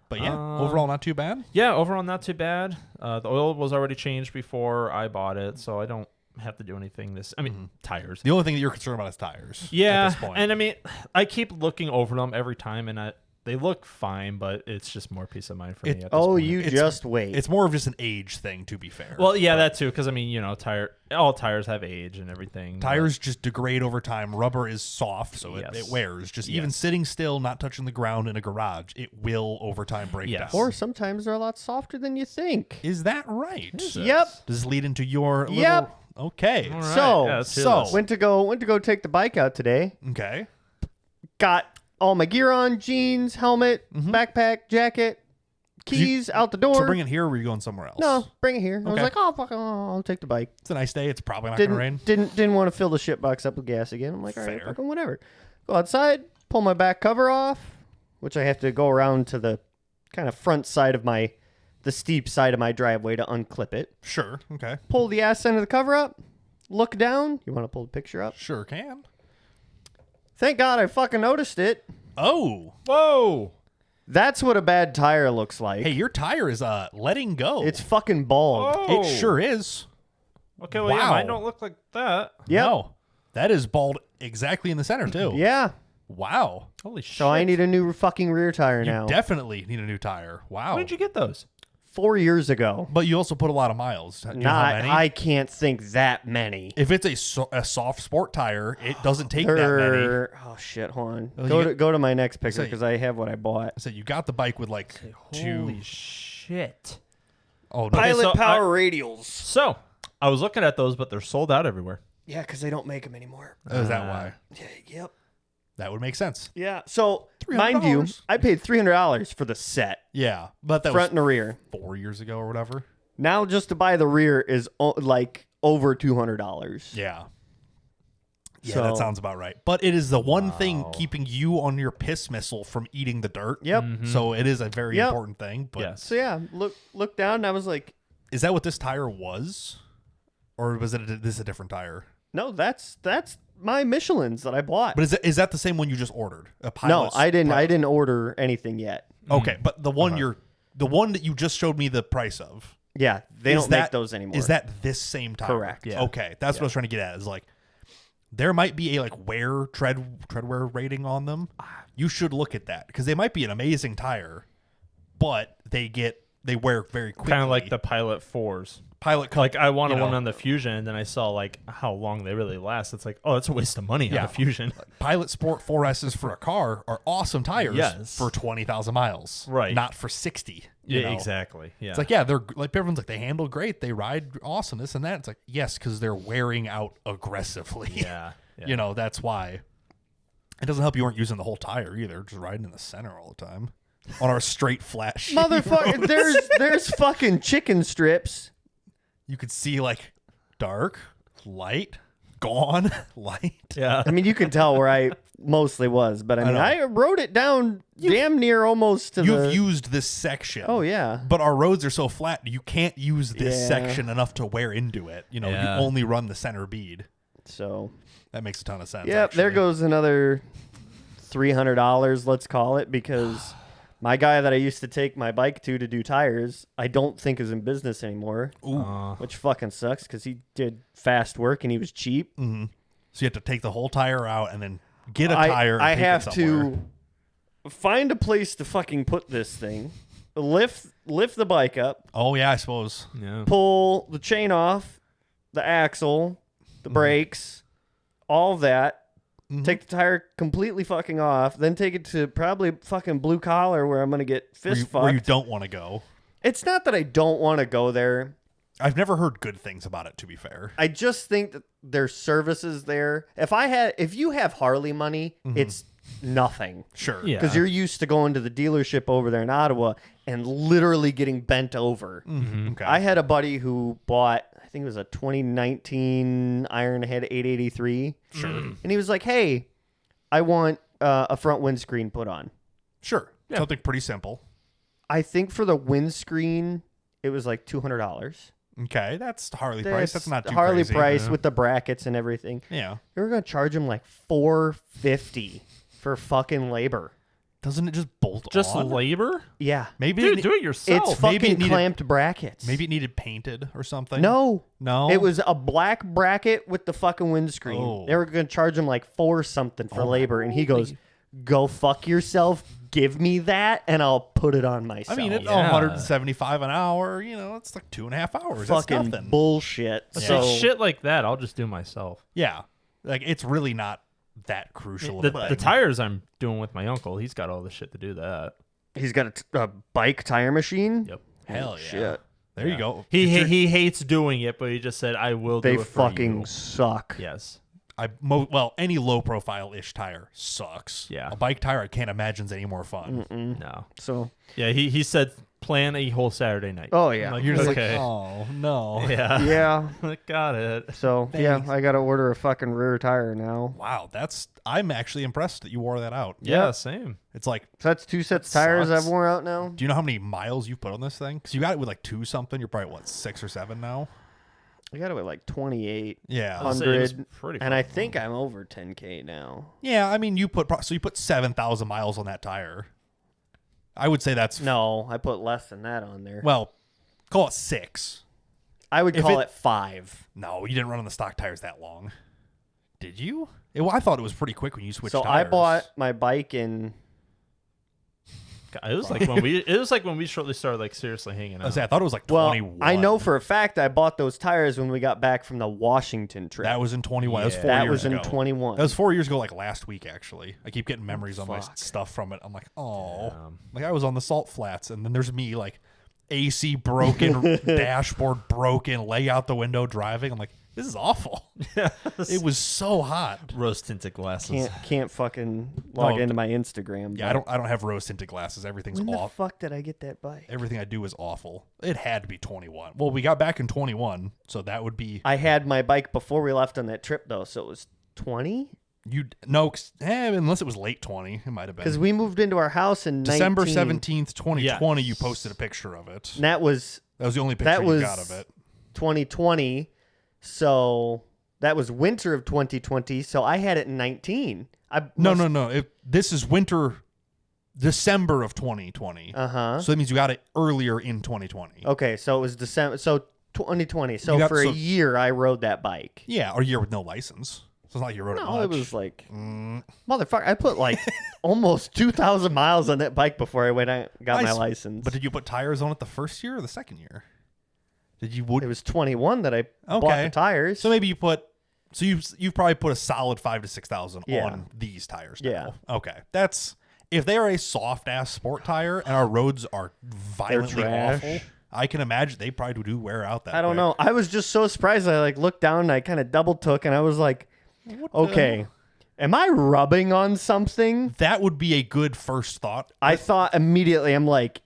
But yeah, overall not too bad. Yeah, overall not too bad. The oil was already changed before I bought it, so I don't have to do anything tires. The only thing that you're concerned about is tires. Yeah, At this point. and I mean, I keep looking over them every time, and they look fine, but it's just more peace of mind for me at this Oh, point. you just wait. It's more of just an age thing, to be fair. Well, yeah, that too, because I mean, all tires have age and everything. Tires just degrade over time. Rubber is soft, so it Yes. wears. Just even Yes. sitting still, not touching the ground in a garage, it will over time break Yes. down. Or sometimes they're a lot softer than you think. Is that right? Yep. Does this lead into your little... Yep. Okay. All right, So- yeah, let's hear so- this. Went to go take the bike out today. Okay. Got all my gear on, jeans, helmet, backpack, jacket, keys out the door. So bring it here, or were you going somewhere else? No, bring it here. I was Okay. like, oh, fuck, I'll take the bike. It's a nice day. It's probably not going to rain. Didn't want to fill the shitbox up with gas again. I'm like, all right, Fair. fucking whatever. Go outside, pull my back cover off, which I have to go around to the kind of front side of the steep side of my driveway to unclip it. Sure. Okay. Pull the ass end of the cover up, look down. You want to pull the picture up? Sure can. Thank God I fucking noticed it. Oh. Whoa. That's what a bad tire looks like. Hey, your tire is letting go. It's fucking bald. Oh. It sure is. Okay, well, yeah, Wow. mine don't look like that. Yep. No. That is bald exactly in the center, too. Yeah. Wow. Holy shit. So I need a new fucking rear tire You now. definitely need a new tire. Wow. When did you get those? 4 years ago. But you also put a lot of miles. You know how Not, many? I can't think that many. If it's a soft sport tire, it doesn't take that many. Oh shit! Hold on. Well, Go to my next picture Say- because I have what I bought. I said you got the bike with like Holy two. shit. Oh no! Pilot so power radials. So, I was looking at those, but they're sold out everywhere. Yeah, because they don't make them anymore. Is that why? Yeah, yep. That would make sense. Yeah. So mind you, $300. I paid $300 for the set, Yeah, but that front was and rear. 4 years ago or whatever. Now just to buy the rear is like over $200. Yeah. Yeah, So- that sounds about right. But it is the one thing keeping you on your piss missile from eating the dirt. Yep. So it is a very Yep. important thing. But Yes. So yeah, look down and I was like, is that what this tire was? Or was this a different tire? no, that's my Michelin's that I bought. But is that the same one you just ordered? A Pilot No, I didn't order anything yet. Okay, but the one the one that you just showed me the price of. Yeah, they is don't make that- those anymore. Is that this same tire? Correct. Yeah. Okay, that's what I was trying to get at. Is like there might be a like wear treadwear rating on them. You should look at that because they might be an amazing tire, but they wear very quickly. Kind of like the Pilot 4s. Pilot. Like, I wanted you know, one on the Fusion, and then I saw, like, how long they really last. It's like, oh, it's a waste of money on Yeah. the Fusion. Pilot Sport 4S's for a car are awesome tires Yes. for 20,000 miles. Right. Not for 60. you know? Exactly. Yeah. It's like, yeah, they're like everyone's like they handle great, they ride awesome, this and that. It's like, yes, because they're wearing out aggressively. yeah. You know, that's why. It doesn't help you weren't using the whole tire either, just riding in the center all the time. On our straight flat sheet Motherfucker, roads. there's fucking chicken strips. You could see like dark, light, gone, light. Yeah. I mean, you can tell where I mostly was, but I mean, know. I wrote it down damn near almost to You've the. used this section. Oh yeah. But our roads are so flat, you can't use this Yeah. section enough to wear into it. You know, Yeah. you only run the center bead. So. That makes a ton of sense. Yep. There actually. goes another $300. Let's call it, because my guy that I used to take my bike to do tires, I don't think is in business anymore. Ooh. Which fucking sucks because he did fast work and he was cheap. So you have to take the whole tire out and then get a tire. And I take have it somewhere. to find a place to fucking put this thing, lift the bike up, Oh yeah, I suppose. Yeah. pull the chain off, the axle, the brakes, all of that. Take the tire completely fucking off, then take it to probably fucking blue collar where I'm gonna get fist fucked. Where you don't want to go. It's not that I don't want to go there. I've never heard good things about it. To be fair, I just think that there's services there. If you have Harley money, it's nothing. sure. Yeah. Because you're used to going to the dealership over there in Ottawa and literally getting bent over. Okay. I had a buddy who bought, I think it was a 2019 Ironhead 883. Sure. And he was like, hey, I want a front windscreen put on. Sure. Something pretty simple. I think for the windscreen, it was like $200. Okay, that's Harley price. That's not too Harley crazy. price with the brackets and everything. Yeah. They were going to charge him like $450 for fucking labor. Doesn't it just bolt Just on? labor? Yeah. Maybe Dude, it, do it yourself. It's maybe it fucking needed- clamped brackets. maybe it needed painted or something. No. No. It was a black bracket with the fucking windscreen. Oh. They were going to charge him like $4 something for labor. And he goes, go fuck yourself. Give me that and I'll put it on I myself. mean, it's Yeah. 175 an hour. You know, it's like 2.5 hours. fucking That's nothing. bullshit. See, So shit like that, I'll just do myself. Yeah. Like it's really not that crucial. The, of a the thing. tires I'm doing with my uncle, he's got all the shit to do that. he's got a bike tire machine. Yep. Hell yeah. Shit. There you go. He hates doing it, but he just said, I will They do it for fucking you. suck. Yes. well, any low profile ish tire sucks. Yeah. A bike tire I can't imagine is any more fun. No. So Yeah, he said plan a whole Saturday night. Oh, yeah. I'm like, You're just okay. like, oh no. Yeah. yeah. Got it. So yeah, I got to order a fucking rear tire now. Wow, I'm actually impressed that you wore that out. Yeah, same. It's like, So that's 2 sets of tires sucks. I've worn out now. do you know how many miles you've put on this thing? Because you got it with like 2 something. You're probably what, 6 or 7 now? I got it with like 28. Yeah. I was gonna say, it was 100, pretty and I fun. think I'm over 10K now. Yeah, I mean, you put 7,000 miles on that tire. I would say that's No, I put less than that on there. well, call it 6. I would if call it- it 5. No, you didn't run on the stock tires that long. Did you? Well, I thought it was pretty quick when you switched So tires. I bought my bike in. It was like when we shortly started like seriously hanging out. I thought it was like Well, 21. I know for a fact I bought those tires when we got back from the Washington trip. that was in 21. That was Yeah. 4 That years was in ago. 21. That was 4 years ago, like last week, actually. I keep getting memories on my Fuck. stuff from it. I'm like, oh. Damn. Like, I was on the salt flats, and then there's me, like, AC broken, dashboard broken, lay out the window driving. I'm like, this is awful. It was so hot. Rose tinted glasses. Can't fucking log No, into my Instagram. Yeah, but I don't have rose tinted glasses. Everything's When the off. fuck did I get that bike? Everything I do is awful. It had to be 21. Well, we got back in 21, so that would be I had my bike before we left on that trip though, so it was 20. unless it was late 20, it might have Because been. we moved into our house in December 19 17th, 2020. You Yes. posted a picture of it. And that was That was the only picture that you was got of it. 2020. So that was winter of 2020. So I had it in 19. No. This is December of 2020. Uh huh. So that means you got it earlier in 2020. Okay, so it was December. So 2020. So You got- for so- a year, I rode that bike. Yeah, or a year with no license. So it's not like you rode it No, much. it was like motherfucker. I put like almost 2,000 miles on that bike before I went out got my Nice. license. But did you put tires on it the first year or the second year? Did you it was 21 that I bought Okay. the tires. So maybe you put. So you've probably put a solid 5,000 to 6,000 Yeah. on these tires now. Yeah. Okay. That's if they are a soft ass sport tire and our roads are violently trash. awful. I can imagine they probably do wear out that. I don't quick. know. I was just so surprised. I like looked down and I kind of double took and I was like, okay, am I rubbing on something? That would be a good first thought. I thought immediately. I'm like,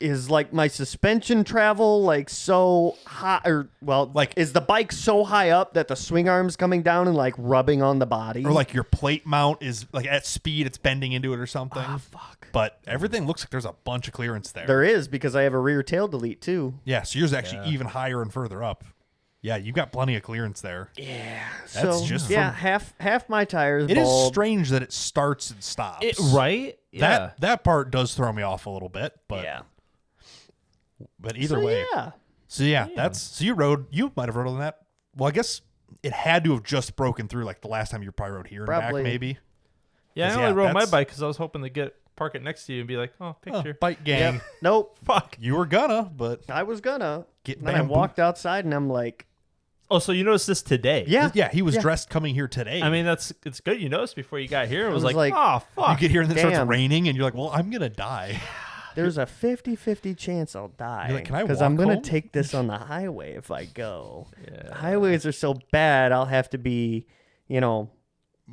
is like my suspension travel like so high or well Like- is the bike so high up that the swing arm's coming down and like rubbing on the body Or like your plate mount is like at speed, it's bending into it or something. fuck But everything looks like there's a bunch of clearance there. there is because I have a rear tail delete too. Yeah, so yours actually even higher and further up. Yeah, you got plenty of clearance there. Yeah, That's so just yeah, from- half my tires It is bald. strange that it starts and stops. Right? Yeah. That part does throw me off a little bit, but Yeah, but either so, way. yeah. So yeah, you might have rode on that. Well, I guess it had to have just broken through like the last time you probably rode here and Probably. back maybe. Yeah, I 'Cause, only yeah, rode my that's- bike because I was hoping to park it next to you and be like, oh, Oh, picture. bike gang. Yep. Nope. Fuck. You were gonna, but I was gonna. Get And then I bamboo- walked outside and I'm like, Oh, so you noticed this today? yeah, he was Yeah. dressed coming here today. I mean, it's good you noticed before you got here. It was was like, like, oh, you fuck. get here and it starts damn. raining, and you're like, "Well, I'm gonna die." There's a 50-50 chance I'll die. You're like, "Can I Because I'm walk gonna home?" take this on the highway if I go. Yeah. Highways are so bad, I'll have to be,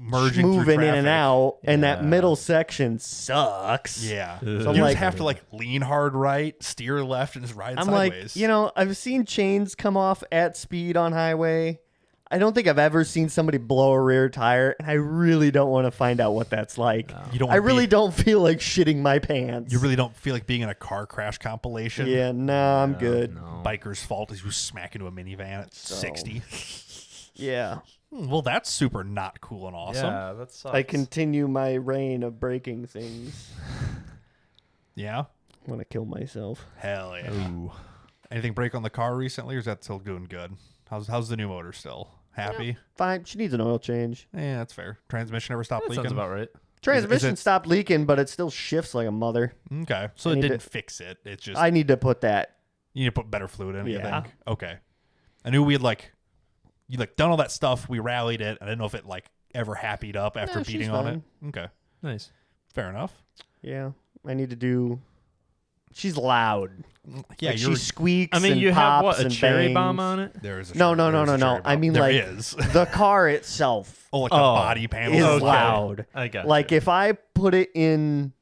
Merging through moving in and traffic. out, and that Yeah. middle section sucks. Yeah, Ugh. you So I'm just like- have to like lean hard right, steer left, and just ride I'm sideways. like, I've seen chains come off at speed on highway. I don't think I've ever seen somebody blow a rear tire, and I really don't want to find out what that's like. you don't. I wanna really be, don't feel like shitting my pants. You really don't feel like being in a car crash compilation. Yeah, no, I'm good. No. Biker's fault is you smack into a minivan at 60. Yeah. Well, that's super not cool and awesome. Yeah, that sucks. I continue my reign of breaking things. Yeah. I want to kill myself. Hell yeah. Ooh. Anything break on the car recently, or is that still doing good? How's the new motor still? Happy? Fine. She needs an oil change. Yeah, that's fair. Transmission never stopped That leaking. sounds about right. Transmission it- stopped leaking, but it still shifts like a mother. Okay, so I it need didn't to- fix it. It's just I need to put that. you need to put better fluid in it. You Yeah. think? Okay. I knew we had you done all that stuff. We rallied it. I didn't know if it ever happied up after No, she's beating on fine. it. Okay, Nice. fair enough. Yeah. I need to do She's loud. Yeah, Like, she squeaks. I mean, and you have pops what, a and cherry bangs. bomb on it? there is a No, cherry- no, no, there is no, a no. cherry I bomb. mean, There like is. the car itself Oh, like the body panel is Okay. loud. I got Like you. if I put it in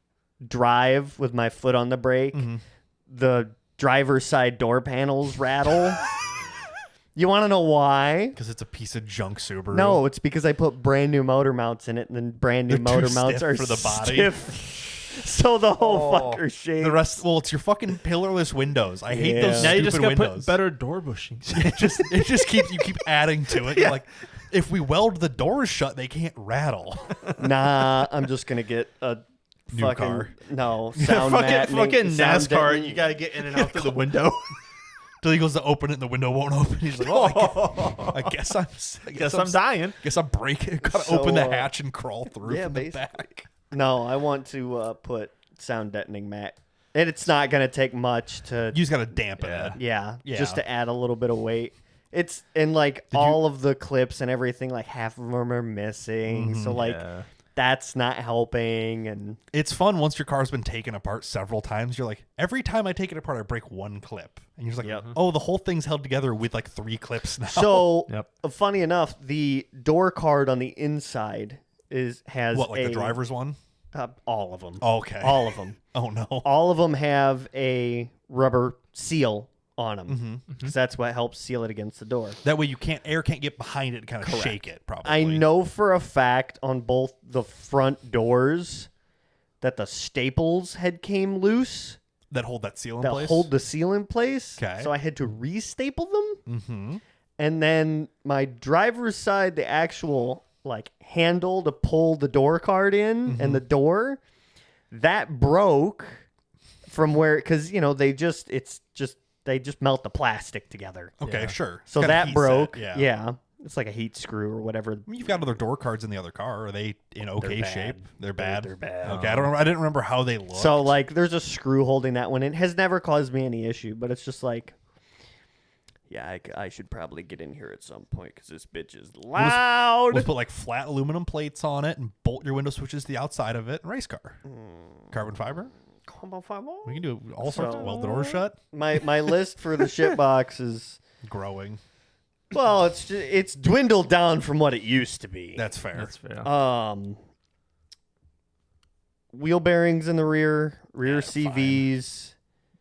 drive with my foot on the brake, the driver's side door panels rattle. You want to know why? Because it's a piece of junk Subaru. No, it's because I put brand new motor mounts in it, and then brand new They're motor too mounts stiff are for the body. stiff. So the whole fucker shakes. The rest, well, it's your fucking pillarless windows. I hate those Now stupid you just got to windows. put better door bushings. it just keeps you keep adding to it. You're like, if we weld the doors shut, they can't rattle. Nah, I'm just gonna get a New fucking car. no sound fucking deadening- sound NASCAR, deadening- you got to get in and out through the window. Till he goes to open it, and the window won't open. He's like, "Oh, I guess I'm. Guess I'm dying. Guess I'm breaking. Gotta So, open the hatch and crawl through yeah, from the basically. back." No, I want to put sound deadening mat, and it's not gonna take much to. You just gotta dampen Yeah. it. Yeah, Yeah. just to add a little bit of weight. It's and like all of the clips and everything, like half of them are missing. So like Yeah. that's not helping. And It's fun once your car's been taken apart several times. You're like, every time I take it apart, I break one clip, and you're just like, Yep. oh, the whole thing's held together with like 3 clips now. so, Yep. funny enough, the door card on the inside has what, like the a- driver's one? all of them. Okay. All of them. Oh no. All of them have a rubber seal on them Mm-hmm. because that's what helps seal it against the door. That way air can't get behind it and kind of shake it. Probably. I know for a fact on both the front doors that the staples had came loose that hold that seal in that place. hold the seal in place. 'Kay. So I had to re-staple them. Mm-hmm. And then my driver's side, the actual like handle to pull the door card in and the door, that broke from where, because they just melt the plastic together. Okay, Yeah. sure. So It's got a that heat broke. set, Yeah. It's like a heat screw or whatever. I mean, you've got other door cards in the other car. Are they in okay bad. shape? They're bad. They're bad. Okay, I didn't remember how they look. So like there's a screw holding that one in. It has never caused me any issue, but it's just like, yeah, I should probably get in here at some point because this bitch is loud. Let's put like flat aluminum plates on it and bolt your window switches to the outside of it. And race car. Carbon fiber. We can do all sorts of weld the doors shut. My list for the shit box is, Growing. well, it's dwindled down from what it used to be. That's fair. That's fair. Wheel bearings in the rear Yeah, CVs,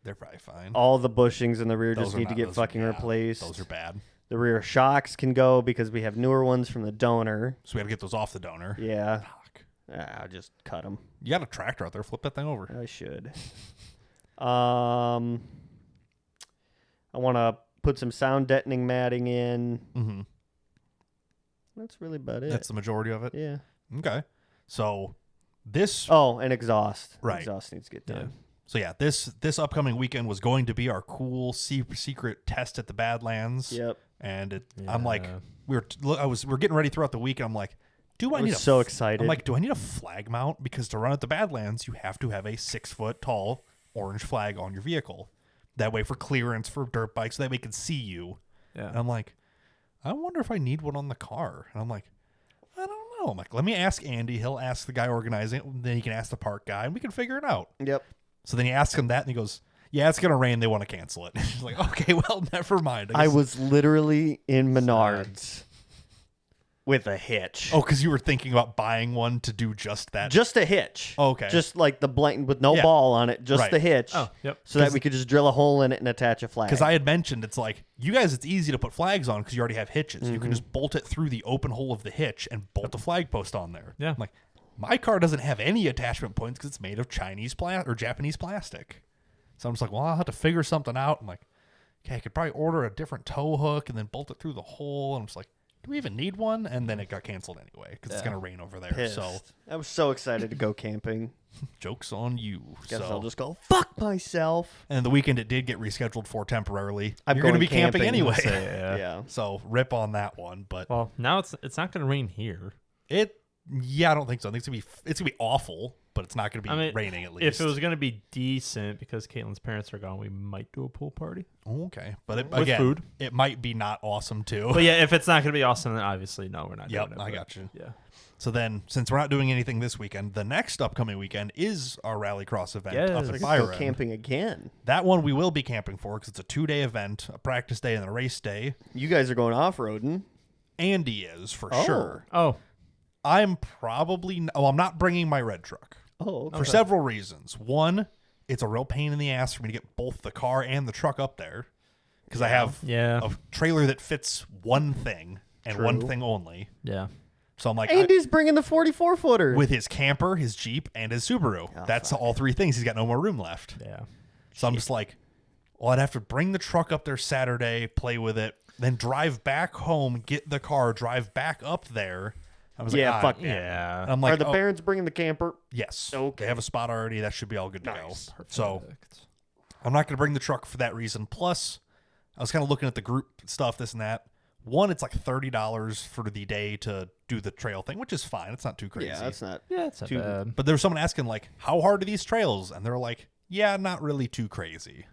They're probably fine. all the bushings in the rear Those just are need not- to get those are- fucking yeah, replaced. Those are bad. The rear shocks can go because we have newer ones from the donor. So we got to get those off the donor. Yeah, Fuck. I'll just cut them. You got a tractor out there. Flip that thing over. I should. I want to put some sound deadening matting in. Mm-hmm. That's really about it. That's the majority of it. Yeah. Okay. So this. Oh, and exhaust. Right. Exhaust needs to get done. So yeah, this upcoming weekend was going to be our cool secret test at the Badlands. Yep. And I'm like, Yeah. we're getting ready throughout the week, and I'm like, I was so excited. I'm like, do I need a flag mount? Because to run at the Badlands, you have to have a 6-foot tall orange flag on your vehicle. That way, for clearance for dirt bikes, so that way they can see you. Yeah. And I'm like, I wonder if I need one on the car. And I'm like, I don't know. I'm like, let me ask Andy. He'll ask the guy organizing it. Then he can ask the park guy, and we can figure it out. Yep. So then he asks him that, and he goes, yeah, it's going to rain. They want to cancel it. He's like, okay, well, never mind. I guess- was literally in Menards with a hitch. Oh, because you were thinking about buying one to do just that. Just a hitch. Okay. Just like the blank with no Yeah. ball on it, just Right. the hitch. Oh, yep. So that we could just drill a hole in it and attach a flag. Because I had mentioned it's like, you guys, it's easy to put flags on because you already have hitches. You Mm-hmm. can just bolt it through the open hole of the hitch and bolt the flag post on there. Yeah. I'm like, my car doesn't have any attachment points because it's made of Chinese or Japanese plastic. So I'm just like, well, I'll have to figure something out. I'm like, okay, I could probably order a different tow hook and then bolt it through the hole. And I'm just like, do we even need one? And then it got canceled anyway because it's going to rain over there. Pissed. So I was so excited to go camping. joke's on you. Guess so. I'll just go fuck myself. And the weekend it did get rescheduled for temporarily. I'm You're going to going be camping camping. anyway. Yeah. Yeah. So rip on that one. But Well, now it's not going to rain here. it Yeah, I don't think so. I think it's gonna be awful, but it's not gonna be raining at least. If it was gonna be decent because Caitlin's parents are gone, we might do a pool party. Okay, but With again, food. it might be not awesome too. But yeah, if it's not gonna be awesome, then obviously no, we're not doing it. I got you. Yeah. So then, since we're not doing anything this weekend, the next upcoming weekend is our Rallycross event Yes. up I at guess Go Byron. camping again. That one we will be camping for because it's a 2-day event, a practice day and a race day. You guys are going off-roading. Andy is for Oh. sure. Oh. I'm probably I'm not bringing my red truck Oh, for several reasons. One, it's a real pain in the ass for me to get both the car and the truck up there because I have a trailer that fits one thing and one thing only. Yeah. So I'm like, Andy's bringing the 44-footer. with his camper, his Jeep, and his Subaru. That's all 3 things. He's got no more room left. Yeah. So I'm just like, well, I'd have to bring the truck up there Saturday, play with it, then drive back home, get the car, drive back up there. I was like, fuck that. Yeah. And I'm like, Are the parents bringing the camper? yes. Okay. They have a spot already. That should be all good to Nice. go. So I'm not going to bring the truck for that reason. Plus, I was kind of looking at the group stuff, this and that. One, it's like $30 for the day to do the trail thing, which is fine. It's not too crazy. Yeah, that's not. Yeah, it's not Too- bad. But there was someone asking, like, how hard are these trails? And they're like, yeah, not really too crazy.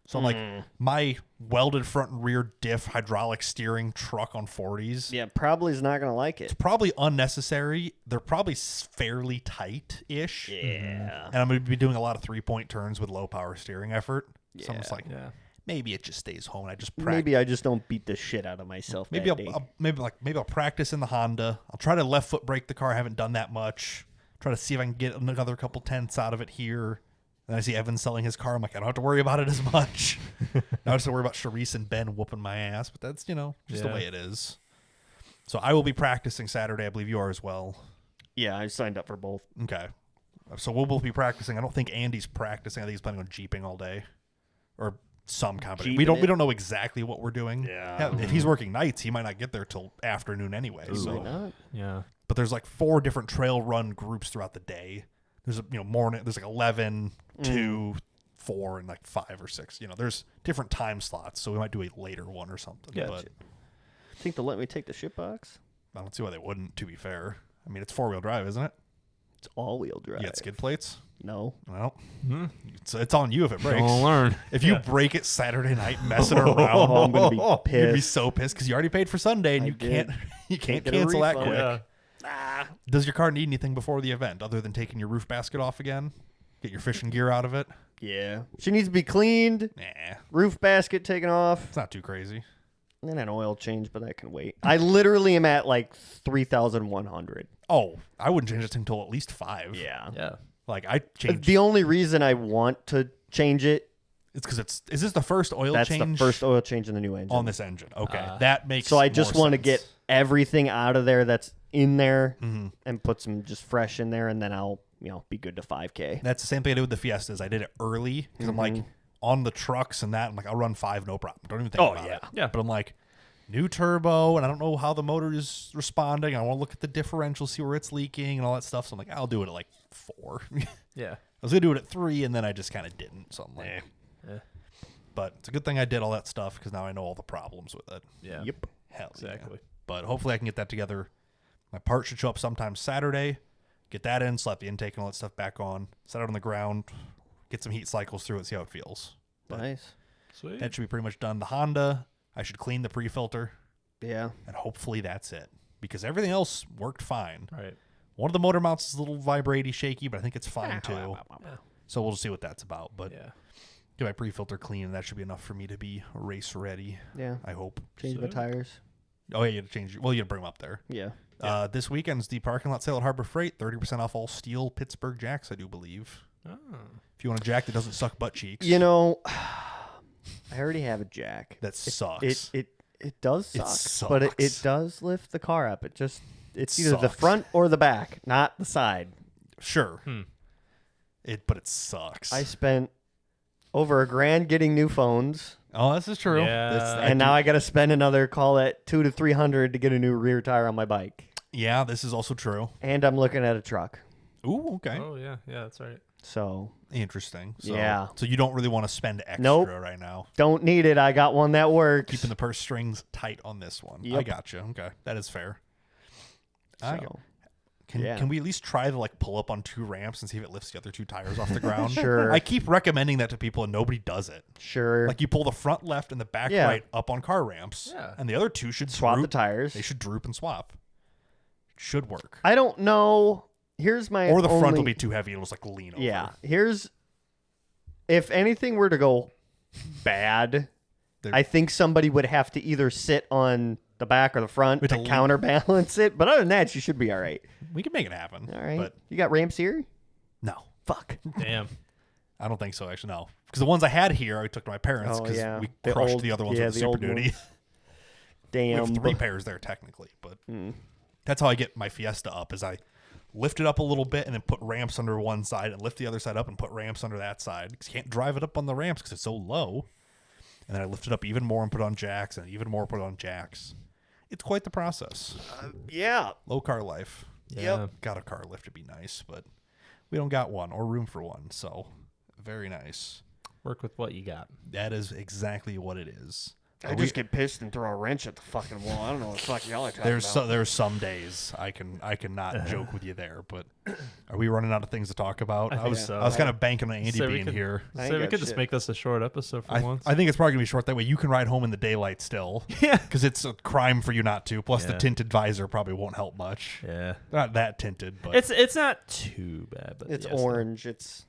So I'm like, my welded front and rear diff hydraulic steering truck on 40s, Yeah, probably is not going to like it. it's probably unnecessary. They're probably fairly tight-ish. Yeah. And I'm going to be doing a lot of 3-point turns with low power steering effort. So I'm just Yeah. like, Yeah. maybe it just stays home and I just practice. Maybe I just don't beat the shit out of myself. Maybe that day. maybe I'll practice in the Honda. I'll try to left foot brake the car. I haven't done that much. Try to see if I can get another couple tenths out of it here. Then I see Evan selling his car. I'm like, I don't have to worry about it as much. Now I just have to worry about Charisse and Ben whooping my ass. But that's just the way it is. So I will be practicing Saturday. I believe you are as well. Yeah, I signed up for both. Okay. So we'll both be practicing. I don't think Andy's practicing. I think he's planning on jeeping all day, or some combination. We Jeeping don't know exactly what we're doing. Yeah. If he's working nights, he might not get there till afternoon anyway. Might So, not. Yeah. but there's like 4 different trail run groups throughout the day. There's morning. There's like 11, 2, 4, and like 5 or 6. There's different time slots. So we might do a later one or something. Gotcha. But Think they'll let me take the shit box? I don't see why they wouldn't. To be fair, I mean it's 4-wheel drive, isn't it? It's all-wheel drive. You got skid plates. No. Well, it's on you if it breaks. Don't learn. If you break it Saturday night messing around, I'm gonna be you'd be pissed. so pissed because you already paid for Sunday and I you did. can't get a cancel that refund. quick. Yeah. Does your car need anything before the event other than taking your roof basket off again? Get your fishing gear out of it? Yeah. She needs to be cleaned. Nah, Roof basket taken off. it's not too crazy. And then an oil change, but that can wait. I literally am at like 3,100. Oh, I wouldn't change it until at least 5. Yeah. Yeah. Like I changed. The only reason I want to change it, It's because is this the first oil that's change the first oil change in the new engine. on this engine? Okay, that makes. So I just more want to sense. get everything out of there that's in there Mm-hmm. and put some just fresh in there, and then I'll be good to 5K. That's the same thing I did with the Fiestas. I did it early because I'm like on the trucks and that. I'm like, I'll run 5, no problem. Don't even think about it. Yeah. But I'm like, new turbo, and I don't know how the motor is responding. I want to look at the differential, see where it's leaking, and all that stuff. So I'm like, I'll do it at like 4. I Yeah. was gonna do it at 3, and then I just kind of didn't. So I'm like, Yeah. but it's a good thing I did all that stuff because now I know all the problems with it. Yeah. Yep. Hell yeah. Exactly. But hopefully I can get that together. My part should show up sometime Saturday. Get that in, slap the intake and all that stuff back on, set it on the ground, get some heat cycles through it, see how it feels. But Nice. Sweet. that should be pretty much done. The Honda, I should clean the pre-filter, Yeah. and hopefully that's it. Because everything else worked fine. Right. One of the motor mounts is a little vibraty, shaky, but I think it's fine too. Yeah. So we'll see what that's about. But Yeah. get my pre-filter clean, and that should be enough for me to be race ready, Yeah. I hope. Change my Sick. tires. Oh, yeah, you had to change. Well, you had to bring them up there. Yeah. This weekend's the parking lot sale at Harbor Freight. 30% off all steel Pittsburgh jacks, I do believe. Oh. If you want a jack that doesn't suck butt cheeks. I already have a jack. That sucks. It does It suck, but it sucks. does lift the car up. It's either the Sucks. front or the back, not the side. Sure. Hmm. But it sucks. I spent over $1,000 getting new phones, Oh, this is true. Yeah. and now I got to spend another, call it $200 to $300 to get a new rear tire on my bike. Yeah, this is also true. And I'm looking at a truck. Ooh, okay. Oh yeah. Yeah. That's right. So Interesting. So, Yeah. So you don't really want to spend extra Nope. right now. don't need it. I got one that works. Keeping the purse strings tight on this one. I Yep. gotcha. Okay. That is fair. I So, Can we at least try to like pull up on 2 ramps and see if it lifts the other 2 tires off the ground? Sure. I keep recommending that to people and nobody does it. Sure. Like you pull the front left and the back right up on car ramps, and the other 2 should swap droop. the tires. They should droop and swap. Should work. I don't know. Here's my or the front will be too heavy. It'll just like lean over. Yeah. Here's if anything were to go bad, I think somebody would have to either sit on the back or the front to counterbalance it. But other than that, you should be all right. We can make it happen. All right. But you got ramps here? No. Fuck. Damn. I don't think so, actually, no. Because the ones I had here, I took to my parents because we crushed the other ones with the Super Duty. Damn. We have 3 pairs there, technically. But that's how I get my Fiesta up, is I lift it up a little bit and then put ramps under one side and lift the other side up and put ramps under that side. Because you can't drive it up on the ramps because it's so low. And then I lift it up even more and put it on jacks and even more put it on jacks. It's quite the process. Yeah. Low car life. Yeah. Yep. Got a car lift to be nice, but we don't got one or room for one. So very nice. Work with what you got. That is exactly what it is. I just get pissed and throw a wrench at the fucking wall. I don't know what the fuck y'all are talking about. There's some days I cannot joke with you there, but are we running out of things to talk about? I was kind of banking on Andy being here. So we could just make this a short episode for once. I think it's probably gonna be short. That way you can ride home in the daylight still. Yeah, because it's a crime for you not to. Plus the tinted visor probably won't help much. Yeah, not that tinted, but it's not too bad. But it's orange. It's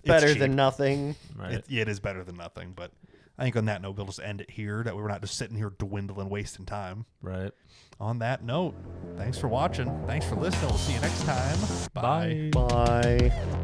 better than nothing. Right. It is better than nothing, but. I think on that note, we'll just end it here. That way we're not just sitting here dwindling, wasting time. Right. On that note, thanks for watching. Thanks for listening. We'll see you next time. Bye. Bye.